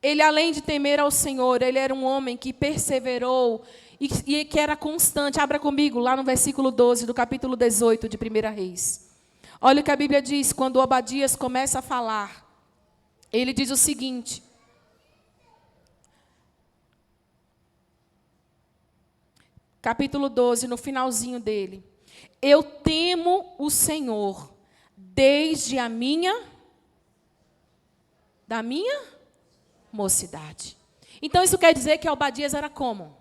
ele, além de temer ao Senhor, ele era um homem que perseverou e que era constante. Abra comigo lá no versículo 12 do capítulo 18 de 1 Reis. Olha o que a Bíblia diz quando Obadias começa a falar. Ele diz o seguinte. Capítulo 12, no finalzinho dele. Eu temo o Senhor desde da minha mocidade. Então, isso quer dizer que Obadias era como?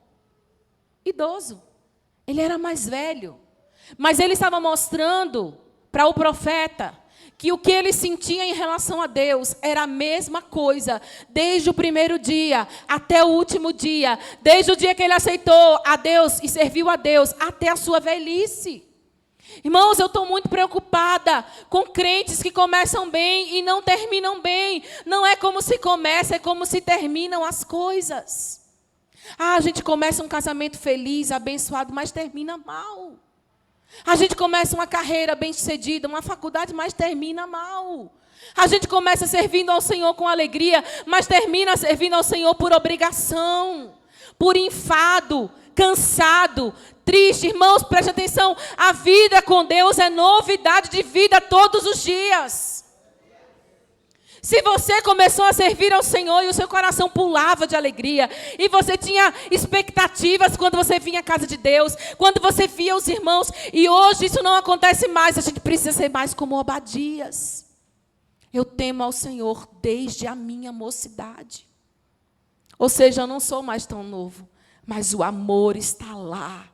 Idoso. Ele era mais velho. Mas ele estava mostrando para o profeta que o que ele sentia em relação a Deus era a mesma coisa, desde o primeiro dia até o último dia, desde o dia que ele aceitou a Deus e serviu a Deus, até a sua velhice. Irmãos, eu estou muito preocupada com crentes que começam bem e não terminam bem. Não é como se começa, é como se terminam as coisas. A gente começa um casamento feliz, abençoado, mas termina mal. A gente começa uma carreira bem-sucedida, uma faculdade, mas termina mal. A gente começa servindo ao Senhor com alegria, mas termina servindo ao Senhor por obrigação, por enfado, cansado, triste. Irmãos, preste atenção, a vida com Deus é novidade de vida todos os dias. Se você começou a servir ao Senhor e o seu coração pulava de alegria, e você tinha expectativas quando você vinha à casa de Deus, quando você via os irmãos, e hoje isso não acontece mais, a gente precisa ser mais como Obadias. Eu temo ao Senhor desde a minha mocidade. Ou seja, eu não sou mais tão novo, mas o amor está lá.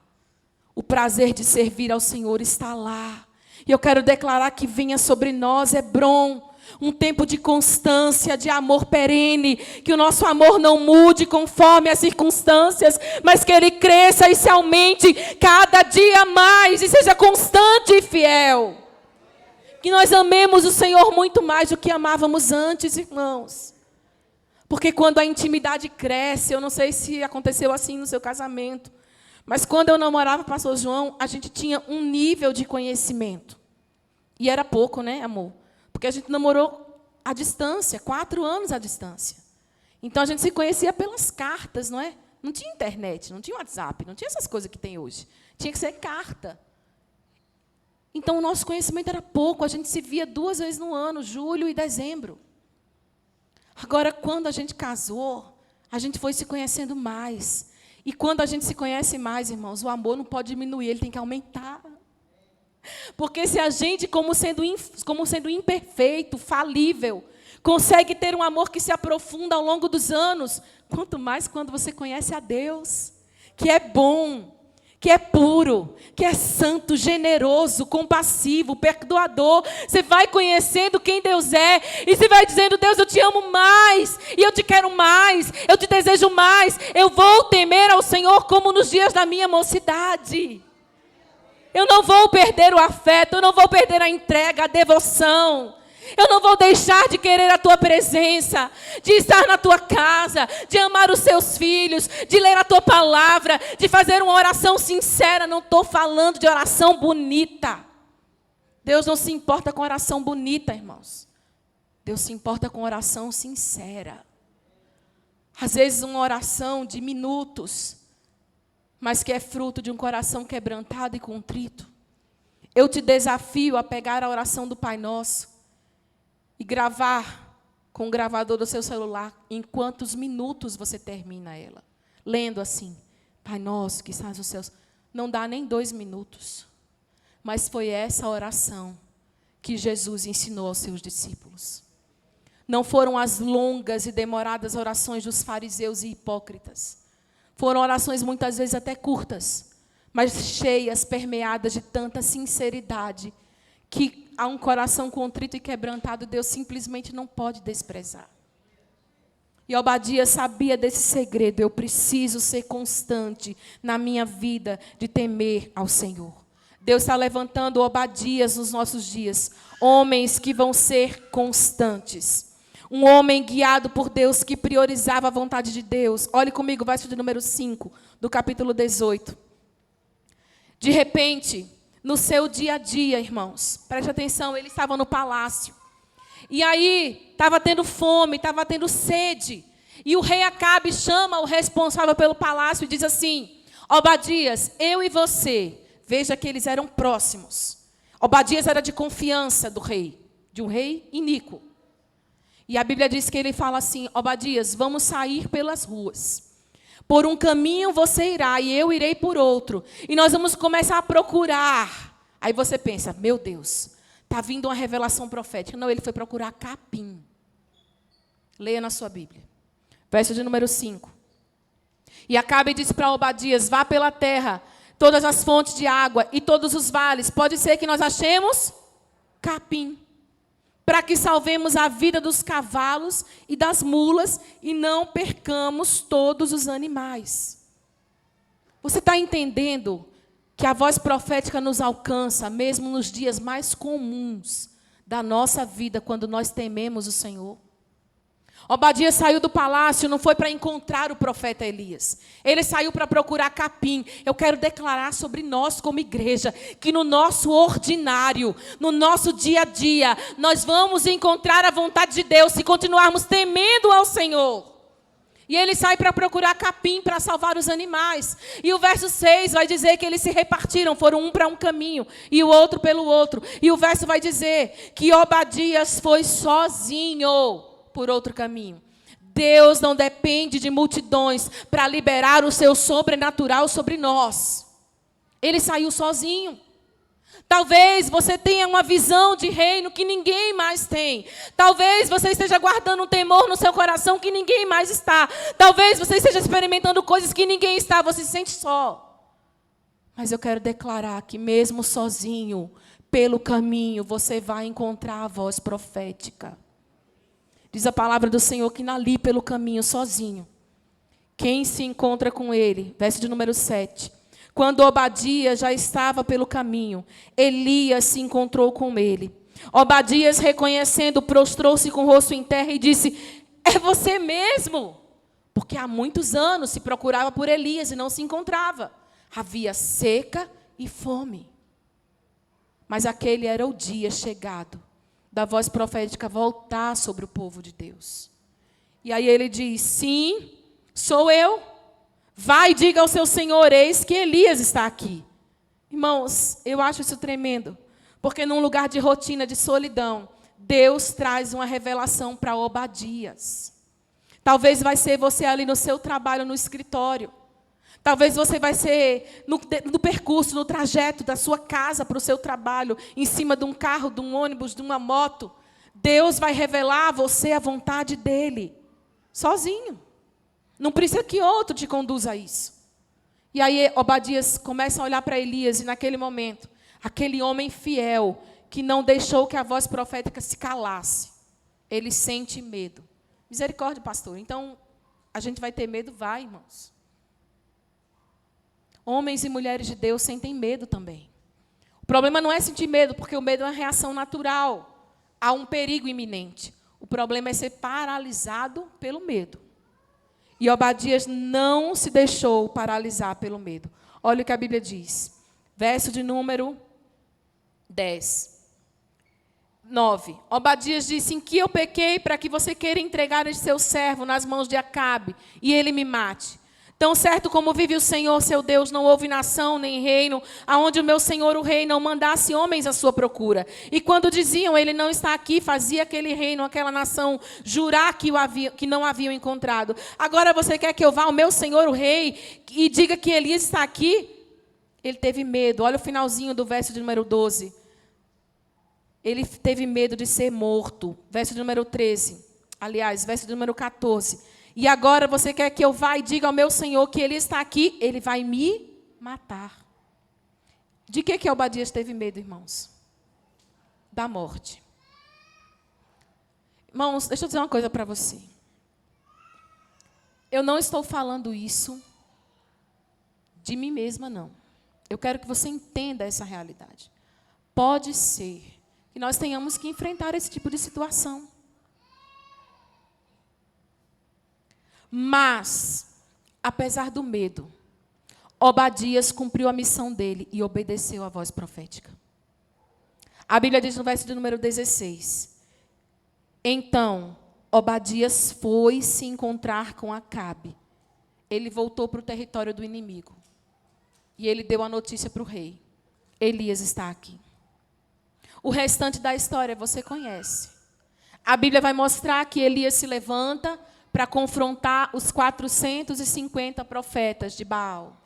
O prazer de servir ao Senhor está lá. E eu quero declarar que venha sobre nós, Hebron, um tempo de constância, de amor perene, que o nosso amor não mude conforme as circunstâncias, mas que ele cresça e se aumente cada dia mais, e seja constante e fiel. Que nós amemos o Senhor muito mais do que amávamos antes, irmãos. Porque quando a intimidade cresce, eu não sei se aconteceu assim no seu casamento, mas quando eu namorava o pastor João, a gente tinha um nível de conhecimento. E era pouco, né, amor? Porque a gente namorou à distância, 4 anos à distância. Então, a gente se conhecia pelas cartas, não é? Não tinha internet, não tinha WhatsApp, não tinha essas coisas que tem hoje. Tinha que ser carta. Então, o nosso conhecimento era pouco. A gente se via 2 vezes no ano, julho e dezembro. Agora, quando a gente casou, a gente foi se conhecendo mais. E quando a gente se conhece mais, irmãos, o amor não pode diminuir, ele tem que aumentar. Porque se a gente, como sendo imperfeito, falível, consegue ter um amor que se aprofunda ao longo dos anos, quanto mais quando você conhece a Deus, que é bom, que é puro, que é santo, generoso, compassivo, perdoador. Você vai conhecendo quem Deus é e você vai dizendo: Deus, eu te amo mais, e eu te quero mais, eu te desejo mais. Eu vou temer ao Senhor como nos dias da minha mocidade. Eu não vou perder o afeto, eu não vou perder a entrega, a devoção. Eu não vou deixar de querer a tua presença, de estar na tua casa, de amar os seus filhos, de ler a tua palavra, de fazer uma oração sincera. Não estou falando de oração bonita. Deus não se importa com oração bonita, irmãos. Deus se importa com oração sincera. Às vezes uma oração de minutos, mas que é fruto de um coração quebrantado e contrito. Eu te desafio a pegar a oração do Pai Nosso e gravar com o gravador do seu celular em quantos minutos você termina ela. Lendo assim: Pai Nosso que estás nos céus. Não dá nem 2 minutos. Mas foi essa oração que Jesus ensinou aos seus discípulos. Não foram as longas e demoradas orações dos fariseus e hipócritas. Foram orações muitas vezes até curtas, mas cheias, permeadas de tanta sinceridade, que a um coração contrito e quebrantado, Deus simplesmente não pode desprezar. E Obadias sabia desse segredo: eu preciso ser constante na minha vida de temer ao Senhor. Deus está levantando Obadias nos nossos dias, homens que vão ser constantes. Um homem guiado por Deus, que priorizava a vontade de Deus. Olhe comigo, verso de número 5, do capítulo 18. De repente, no seu dia a dia, irmãos, preste atenção, ele estava no palácio. E aí, estava tendo fome, estava tendo sede. E o rei Acabe chama o responsável pelo palácio e diz assim: Obadias, eu e você. Veja que eles eram próximos. Obadias era de confiança do rei, de um rei iníquo. E a Bíblia diz que ele fala assim: Obadias, vamos sair pelas ruas. Por um caminho você irá e eu irei por outro. E nós vamos começar a procurar. Aí você pensa: meu Deus, está vindo uma revelação profética. Não, ele foi procurar capim. Leia na sua Bíblia. Verso de número 5. E Acabe disse para Obadias: vá pela terra, todas as fontes de água e todos os vales. Pode ser que nós achemos capim, para que salvemos a vida dos cavalos e das mulas e não percamos todos os animais. Você está entendendo que a voz profética nos alcança mesmo nos dias mais comuns da nossa vida, quando nós tememos o Senhor? Obadias saiu do palácio, não foi para encontrar o profeta Elias. Ele saiu para procurar capim. Eu quero declarar sobre nós como igreja, que no nosso ordinário, no nosso dia a dia, nós vamos encontrar a vontade de Deus se continuarmos temendo ao Senhor. E ele sai para procurar capim para salvar os animais. E o verso 6 vai dizer que eles se repartiram, foram um para um caminho e o outro pelo outro. E o verso vai dizer que Obadias foi sozinho por outro caminho. Deus não depende de multidões para liberar o seu sobrenatural sobre nós. Ele saiu sozinho. Talvez você tenha uma visão de reino que ninguém mais tem. Talvez você esteja guardando um temor no seu coração que ninguém mais está. Talvez você esteja experimentando coisas que ninguém está. Você se sente só. Mas eu quero declarar que mesmo sozinho, pelo caminho, você vai encontrar a voz profética. Diz a palavra do Senhor que ali pelo caminho, sozinho, quem se encontra com ele? Verso de número 7. Quando Obadias já estava pelo caminho, Elias se encontrou com ele. Obadias, reconhecendo, prostrou-se com o rosto em terra e disse: é você mesmo. Porque há muitos anos se procurava por Elias e não se encontrava. Havia seca e fome. Mas aquele era o dia chegado da voz profética voltar sobre o povo de Deus. E aí ele diz, sim, sou eu. Vai e diga ao seu senhor, eis que Elias está aqui. Irmãos, eu acho isso tremendo. Porque num lugar de rotina, de solidão, Deus traz uma revelação para Obadias. Talvez vai ser você ali no seu trabalho, no escritório. Talvez você vai ser no percurso, no trajeto da sua casa para o seu trabalho, em cima de um carro, de um ônibus, de uma moto. Deus vai revelar a você a vontade dEle, sozinho. Não precisa que outro te conduza a isso. E aí Obadias começa a olhar para Elias, e naquele momento, aquele homem fiel, que não deixou que a voz profética se calasse, ele sente medo. Misericórdia, pastor. Então, a gente vai ter medo? Vai, irmãos. Homens e mulheres de Deus sentem medo também. O problema não é sentir medo, porque o medo é uma reação natural a um perigo iminente. O problema é ser paralisado pelo medo. E Obadias não se deixou paralisar pelo medo. Olha o que a Bíblia diz. Verso de número 9. Obadias disse, em que eu pequei para que você queira entregar este seu servo nas mãos de Acabe, e ele me mate? Tão certo como vive o Senhor, seu Deus, não houve nação nem reino, aonde o meu Senhor, o rei, não mandasse homens à sua procura. E quando diziam, ele não está aqui, fazia aquele reino, aquela nação, jurar que não haviam encontrado. Agora você quer que eu vá ao meu Senhor, o rei, e diga que Elias está aqui? Ele teve medo. Olha o finalzinho do verso de número 12. Ele teve medo de ser morto. Verso de número 13. Aliás, verso de número 14. E agora você quer que eu vá e diga ao meu Senhor que Ele está aqui? Ele vai me matar. De que Obadias teve medo, irmãos? Da morte. Irmãos, deixa eu dizer uma coisa para você. Eu não estou falando isso de mim mesma, não. Eu quero que você entenda essa realidade. Pode ser que nós tenhamos que enfrentar esse tipo de situação. Mas, apesar do medo, Obadias cumpriu a missão dele e obedeceu à voz profética. A Bíblia diz no verso de número 16. Então, Obadias foi se encontrar com Acabe. Ele voltou para o território do inimigo. E ele deu a notícia para o rei. Elias está aqui. O restante da história você conhece. A Bíblia vai mostrar que Elias se levanta para confrontar os 450 profetas de Baal.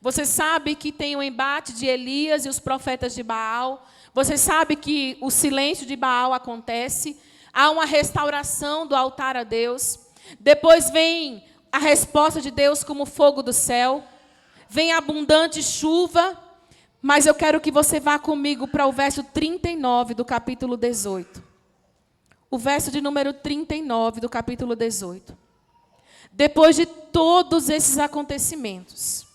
Você sabe que tem o embate de Elias e os profetas de Baal. Você sabe que o silêncio de Baal acontece. Há uma restauração do altar a Deus. Depois vem a resposta de Deus como fogo do céu. Vem abundante chuva. Mas eu quero que você vá comigo para o verso 39 do capítulo 18. O verso de número 39 do capítulo 18. Depois de todos esses acontecimentos,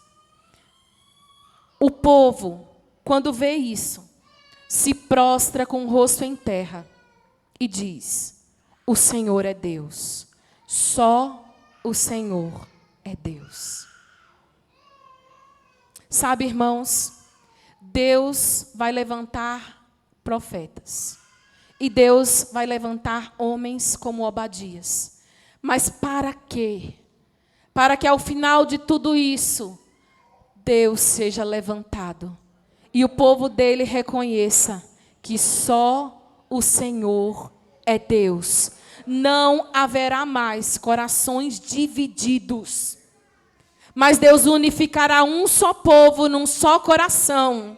o povo, quando vê isso, se prostra com o rosto em terra e diz, o Senhor é Deus, só o Senhor é Deus. Sabe, irmãos, Deus vai levantar profetas. E Deus vai levantar homens como Obadias. Mas para quê? Para que ao final de tudo isso, Deus seja levantado. E o povo dele reconheça que só o Senhor é Deus. Não haverá mais corações divididos. Mas Deus unificará um só povo num só coração.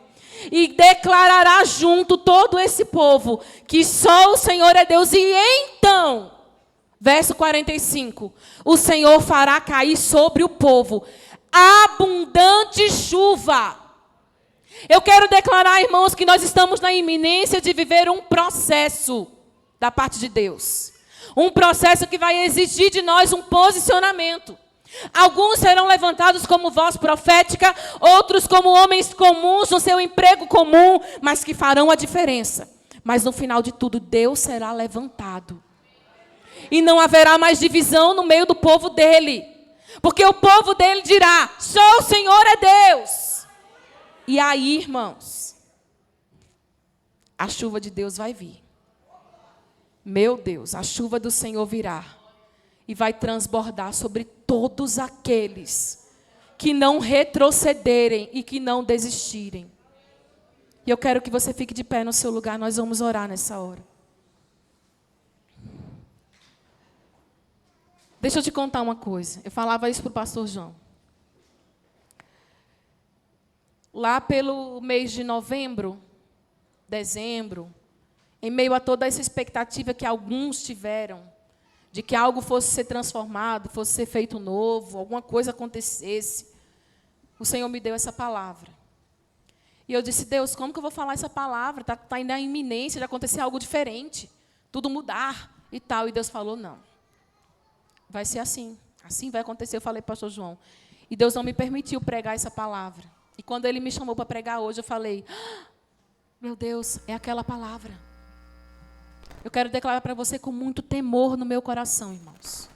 E declarará junto todo esse povo que só o Senhor é Deus. E então, verso 45, o Senhor fará cair sobre o povo abundante chuva. Eu quero declarar, irmãos, que nós estamos na iminência de viver um processo da parte de Deus. Um processo que vai exigir de nós um posicionamento. Alguns serão levantados como voz profética, outros como homens comuns no seu emprego comum, mas que farão a diferença. Mas no final de tudo, Deus será levantado. E não haverá mais divisão no meio do povo dele. Porque o povo dele dirá: só o Senhor é Deus. E aí, irmãos, a chuva de Deus vai vir. Meu Deus, a chuva do Senhor virá. E vai transbordar sobre todos aqueles que não retrocederem e que não desistirem. E eu quero que você fique de pé no seu lugar. Nós vamos orar nessa hora. Deixa eu te contar uma coisa. Eu falava isso para o pastor João. Lá pelo mês de novembro, dezembro, em meio a toda essa expectativa que alguns tiveram, de que algo fosse ser transformado, fosse ser feito novo, alguma coisa acontecesse, o Senhor me deu essa palavra. E eu disse: Deus, como que eu vou falar essa palavra? Está indo na iminência de acontecer algo diferente, tudo mudar e tal. E Deus falou: não, vai ser assim vai acontecer. Eu falei para o pastor João. E Deus não me permitiu pregar essa palavra. E quando Ele me chamou para pregar hoje, eu falei: meu Deus, é aquela palavra. Eu quero declarar para você com muito temor no meu coração, irmãos.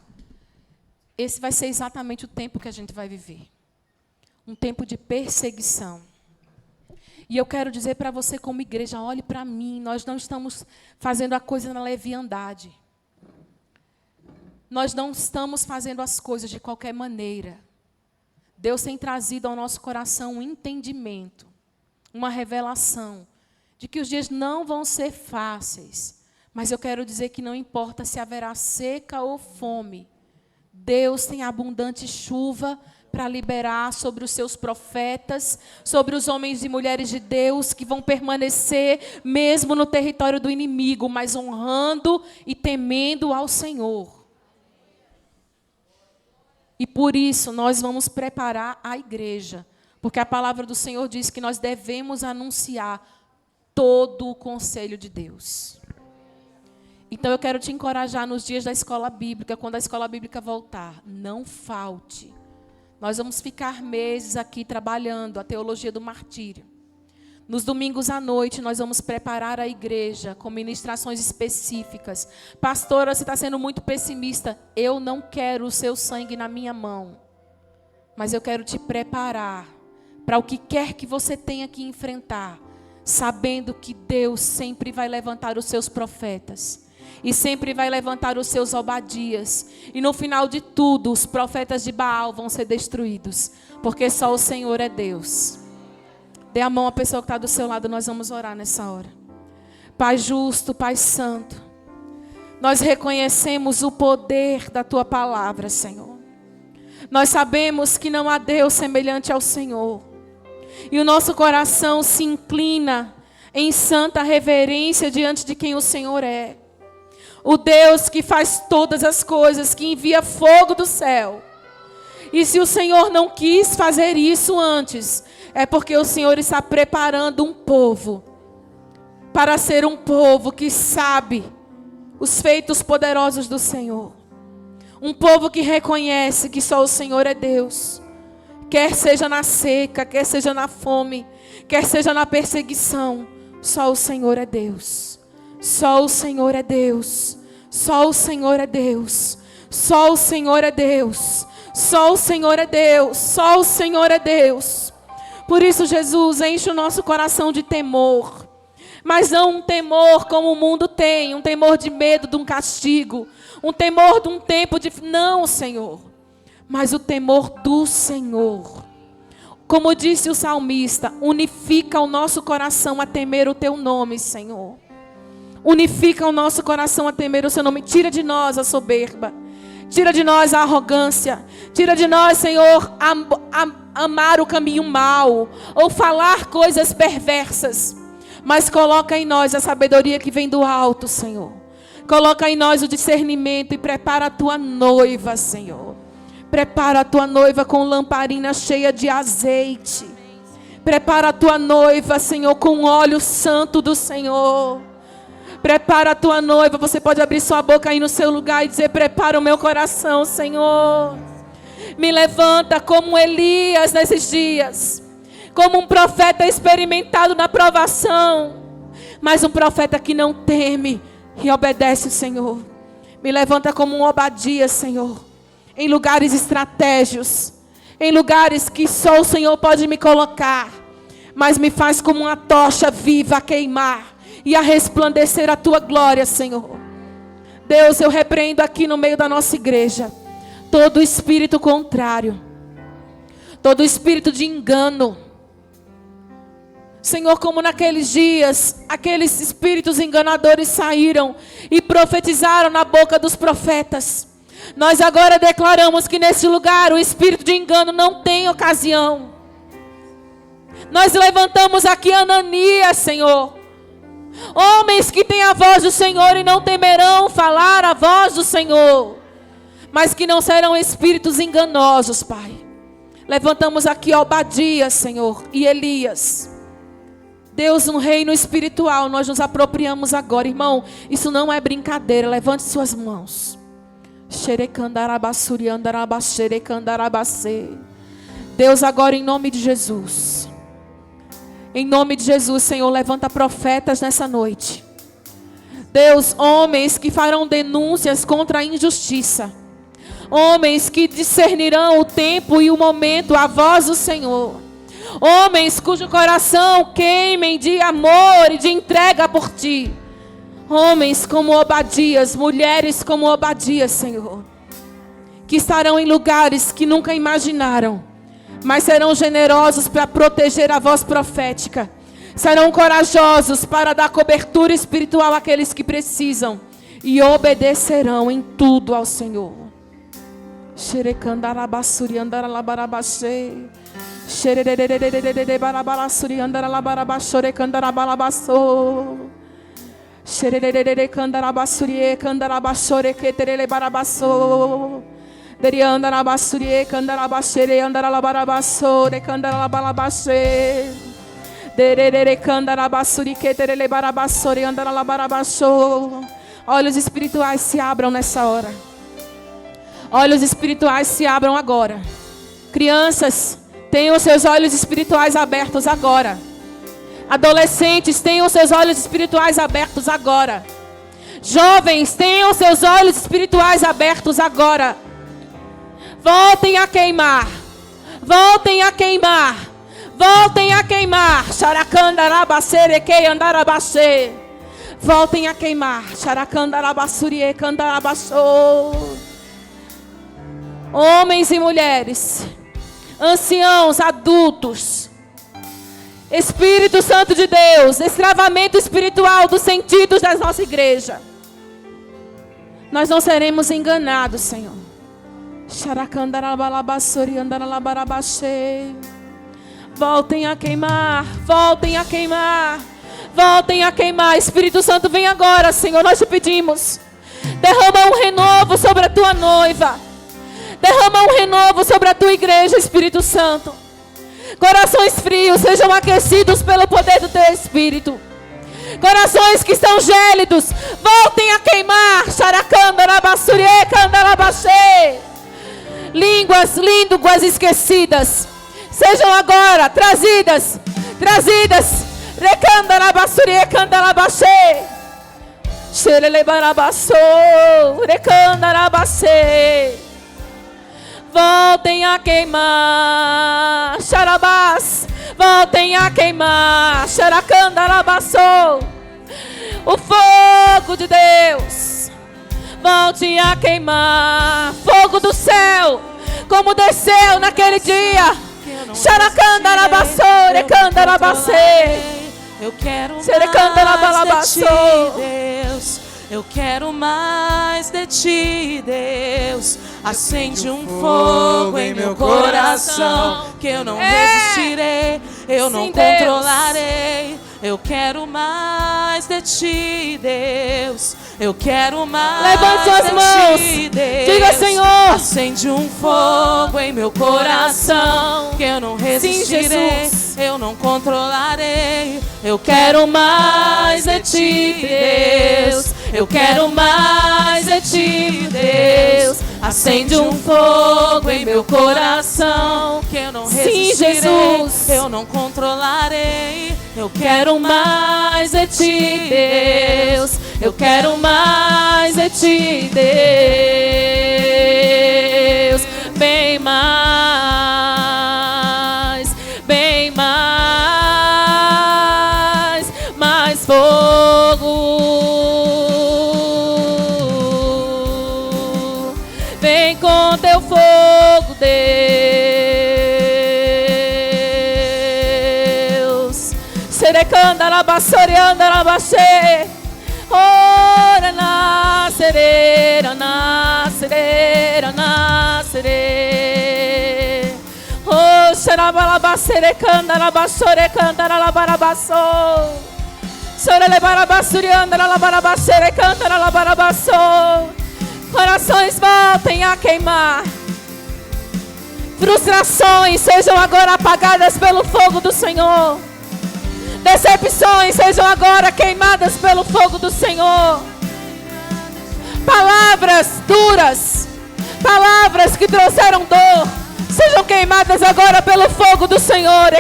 Esse vai ser exatamente o tempo que a gente vai viver. Um tempo de perseguição. E eu quero dizer para você como igreja: olhe para mim, nós não estamos fazendo a coisa na leviandade. Nós não estamos fazendo as coisas de qualquer maneira. Deus tem trazido ao nosso coração um entendimento, uma revelação, de que os dias não vão ser fáceis. Mas eu quero dizer que não importa se haverá seca ou fome, Deus tem abundante chuva para liberar sobre os seus profetas, sobre os homens e mulheres de Deus que vão permanecer mesmo no território do inimigo, mas honrando e temendo ao Senhor. E por isso nós vamos preparar a igreja, porque a palavra do Senhor diz que nós devemos anunciar todo o conselho de Deus. Então eu quero te encorajar nos dias da escola bíblica, quando a escola bíblica voltar, não falte. Nós vamos ficar meses aqui trabalhando a teologia do martírio. Nos domingos à noite, nós vamos preparar a igreja com ministrações específicas. Pastora, você está sendo muito pessimista. Eu não quero o seu sangue na minha mão. Mas eu quero te preparar para o que quer que você tenha que enfrentar, sabendo que Deus sempre vai levantar os seus profetas. E sempre vai levantar os seus Obadias. E no final de tudo, os profetas de Baal vão ser destruídos. Porque só o Senhor é Deus. Dê a mão à pessoa que está do seu lado, nós vamos orar nessa hora. Pai justo, Pai santo, nós reconhecemos o poder da Tua palavra, Senhor. Nós sabemos que não há Deus semelhante ao Senhor. E o nosso coração se inclina em santa reverência diante de quem o Senhor é. O Deus que faz todas as coisas, que envia fogo do céu. E se o Senhor não quis fazer isso antes, é porque o Senhor está preparando um povo para ser um povo que sabe os feitos poderosos do Senhor. Um povo que reconhece que só o Senhor é Deus. Quer seja na seca, quer seja na fome, quer seja na perseguição, só o Senhor é Deus. Só o Senhor é Deus. Só o Senhor é Deus. Só o Senhor é Deus. Só o Senhor é Deus. Só o Senhor é Deus. Por isso, Jesus, enche o nosso coração de temor. Mas não um temor como o mundo tem, um temor de medo de um castigo, um temor de um tempo de... Não, Senhor. Mas o temor do Senhor. Como disse o salmista, unifica o nosso coração a temer o Teu nome, Senhor. Unifica o nosso coração a temer o Seu nome. Tira de nós a soberba. Tira de nós a arrogância. Tira de nós, Senhor, amar o caminho mau. Ou falar coisas perversas. Mas coloca em nós a sabedoria que vem do alto, Senhor. Coloca em nós o discernimento e prepara a Tua noiva, Senhor. Prepara a Tua noiva com lamparina cheia de azeite. Prepara a Tua noiva, Senhor, com o óleo santo do Senhor. Prepara a Tua noiva. Você pode abrir sua boca aí no seu lugar e dizer: prepara o meu coração, Senhor. Me levanta como Elias nesses dias. Como um profeta experimentado na provação. Mas um profeta que não teme e obedece o Senhor. Me levanta como um Obadias, Senhor, em lugares estratégicos, em lugares que só o Senhor pode me colocar, mas me faz como uma tocha viva a queimar e a resplandecer a tua glória, Senhor. Deus, eu repreendo aqui no meio da nossa igreja todo espírito contrário, todo espírito de engano. Senhor, como naqueles dias, aqueles espíritos enganadores saíram e profetizaram na boca dos profetas. Nós agora declaramos que nesse lugar o espírito de engano não tem ocasião. Nós levantamos aqui Ananias, Senhor. Homens que têm a voz do Senhor e não temerão falar a voz do Senhor, mas que não serão espíritos enganosos, Pai. Levantamos aqui Obadias, Senhor, e Elias. Deus, no reino espiritual, nós nos apropriamos agora, irmão. Isso não é brincadeira. Levante suas mãos. Deus, agora em nome de Jesus. Em nome de Jesus, Senhor, levanta profetas nessa noite. Deus, homens que farão denúncias contra a injustiça. Homens que discernirão o tempo e o momento, a voz do Senhor. Homens cujo coração queimem de amor e de entrega por Ti. Homens como Obadias, mulheres como Obadias, Senhor. Que estarão em lugares que nunca imaginaram, mas serão generosos para proteger a voz profética. Serão corajosos para dar cobertura espiritual àqueles que precisam. E obedecerão em tudo ao Senhor. Xerecandarabassuri andaralabarabachê. Xerererererererere barabalassuri andaralabarabachore candarabalabassô. Xererererere candarabassurie candarabachore queterele barabassô. Deriandarabassurie candarabachere andaralabarabassore candaralabalabachê. Dererere candarabassuri queterele barabassore andaralabarabassô. Olhos espirituais se abram nessa hora. Olhos espirituais se abram agora. Crianças, tenham os seus olhos espirituais abertos agora. Adolescentes, tenham os seus olhos espirituais abertos agora. Jovens, tenham os seus olhos espirituais abertos agora. Voltem a queimar. Voltem a queimar. Voltem a queimar. Xaracandarabacere andarabacê. Voltem a queimar. Xaracandarabaçurie candarabaçô. Homens e mulheres, anciãos, adultos, Espírito Santo de Deus, destravamento espiritual dos sentidos da nossa igreja. Nós não seremos enganados, Senhor. Voltem a queimar, voltem a queimar, voltem a queimar. Espírito Santo, vem agora, Senhor, nós te pedimos. Derrama um renovo sobre a tua noiva. Derrama um renovo sobre a tua igreja, Espírito Santo. Corações frios sejam aquecidos pelo poder do teu Espírito. Corações que estão gélidos, voltem a queimar. Línguas esquecidas sejam agora trazidas. Recandarabaçurie candarabaxê. Xerelebarabaçô. Recandarabacê. Voltem a queimar, xarabás. Voltem a queimar, xaracandarabaçô. O fogo de Deus. Volte a queimar, fogo do céu, como desceu naquele dia. Xaracandarabaçô, recandarabacê. Eu quero mais de ti, Deus. Eu quero mais de ti, Deus. Acende um fogo em meu coração que eu não resistirei, eu não controlarei. Eu quero mais de ti, Deus. Eu quero mais. Levante suas mãos. Diga, Senhor. Acende um fogo em meu coração que eu não resistirei, eu não controlarei. Eu quero mais de ti, Deus. Eu quero mais de ti, Deus. Acende um fogo em meu coração que eu não resistirei, eu não controlarei. Eu quero mais de ti, Deus. Eu quero mais de ti, Deus. Bem mais, bem mais, mais fogo. Vem com teu fogo, Deus. Serecanda la basorianda la bashe. Ora nascere, nascere, nascere. Oh, xarabalabacere, canta la basore, canta la barabasso. Sorele barabasurianda la barabacere, canta la barabasso. Corações voltem a queimar. Frustrações sejam agora apagadas pelo fogo do Senhor. Decepções sejam agora queimadas pelo fogo do Senhor. Palavras duras, palavras que trouxeram dor, sejam queimadas agora pelo fogo do Senhor.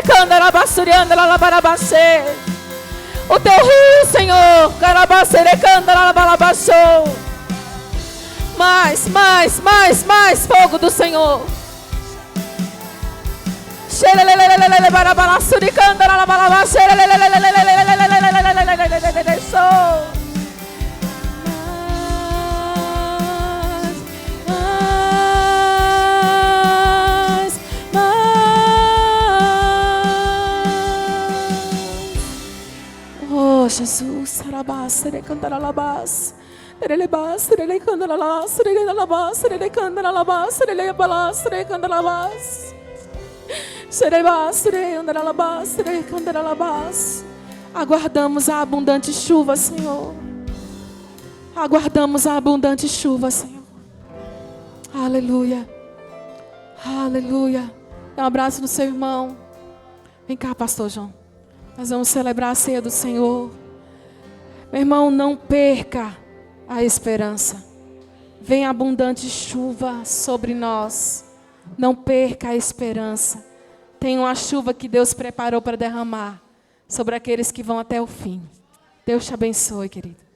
O teu rio, Senhor. Mais, mais, mais, mais fogo do Senhor. Oh, Jesus, sarabasere cantaralabas. Relebas, rele cantaralabas, rele cantaralabas, rele cantaralabas, rele balas, rele cantaralabas. Aguardamos a abundante chuva, Senhor. Aguardamos a abundante chuva, Senhor. Aleluia. Aleluia. Dá um abraço no seu irmão. Vem cá, pastor João. Nós vamos celebrar a ceia do Senhor. Meu irmão, não perca a esperança. Vem abundante chuva sobre nós. Não perca a esperança. Tem uma chuva que Deus preparou para derramar sobre aqueles que vão até o fim. Deus te abençoe, querido.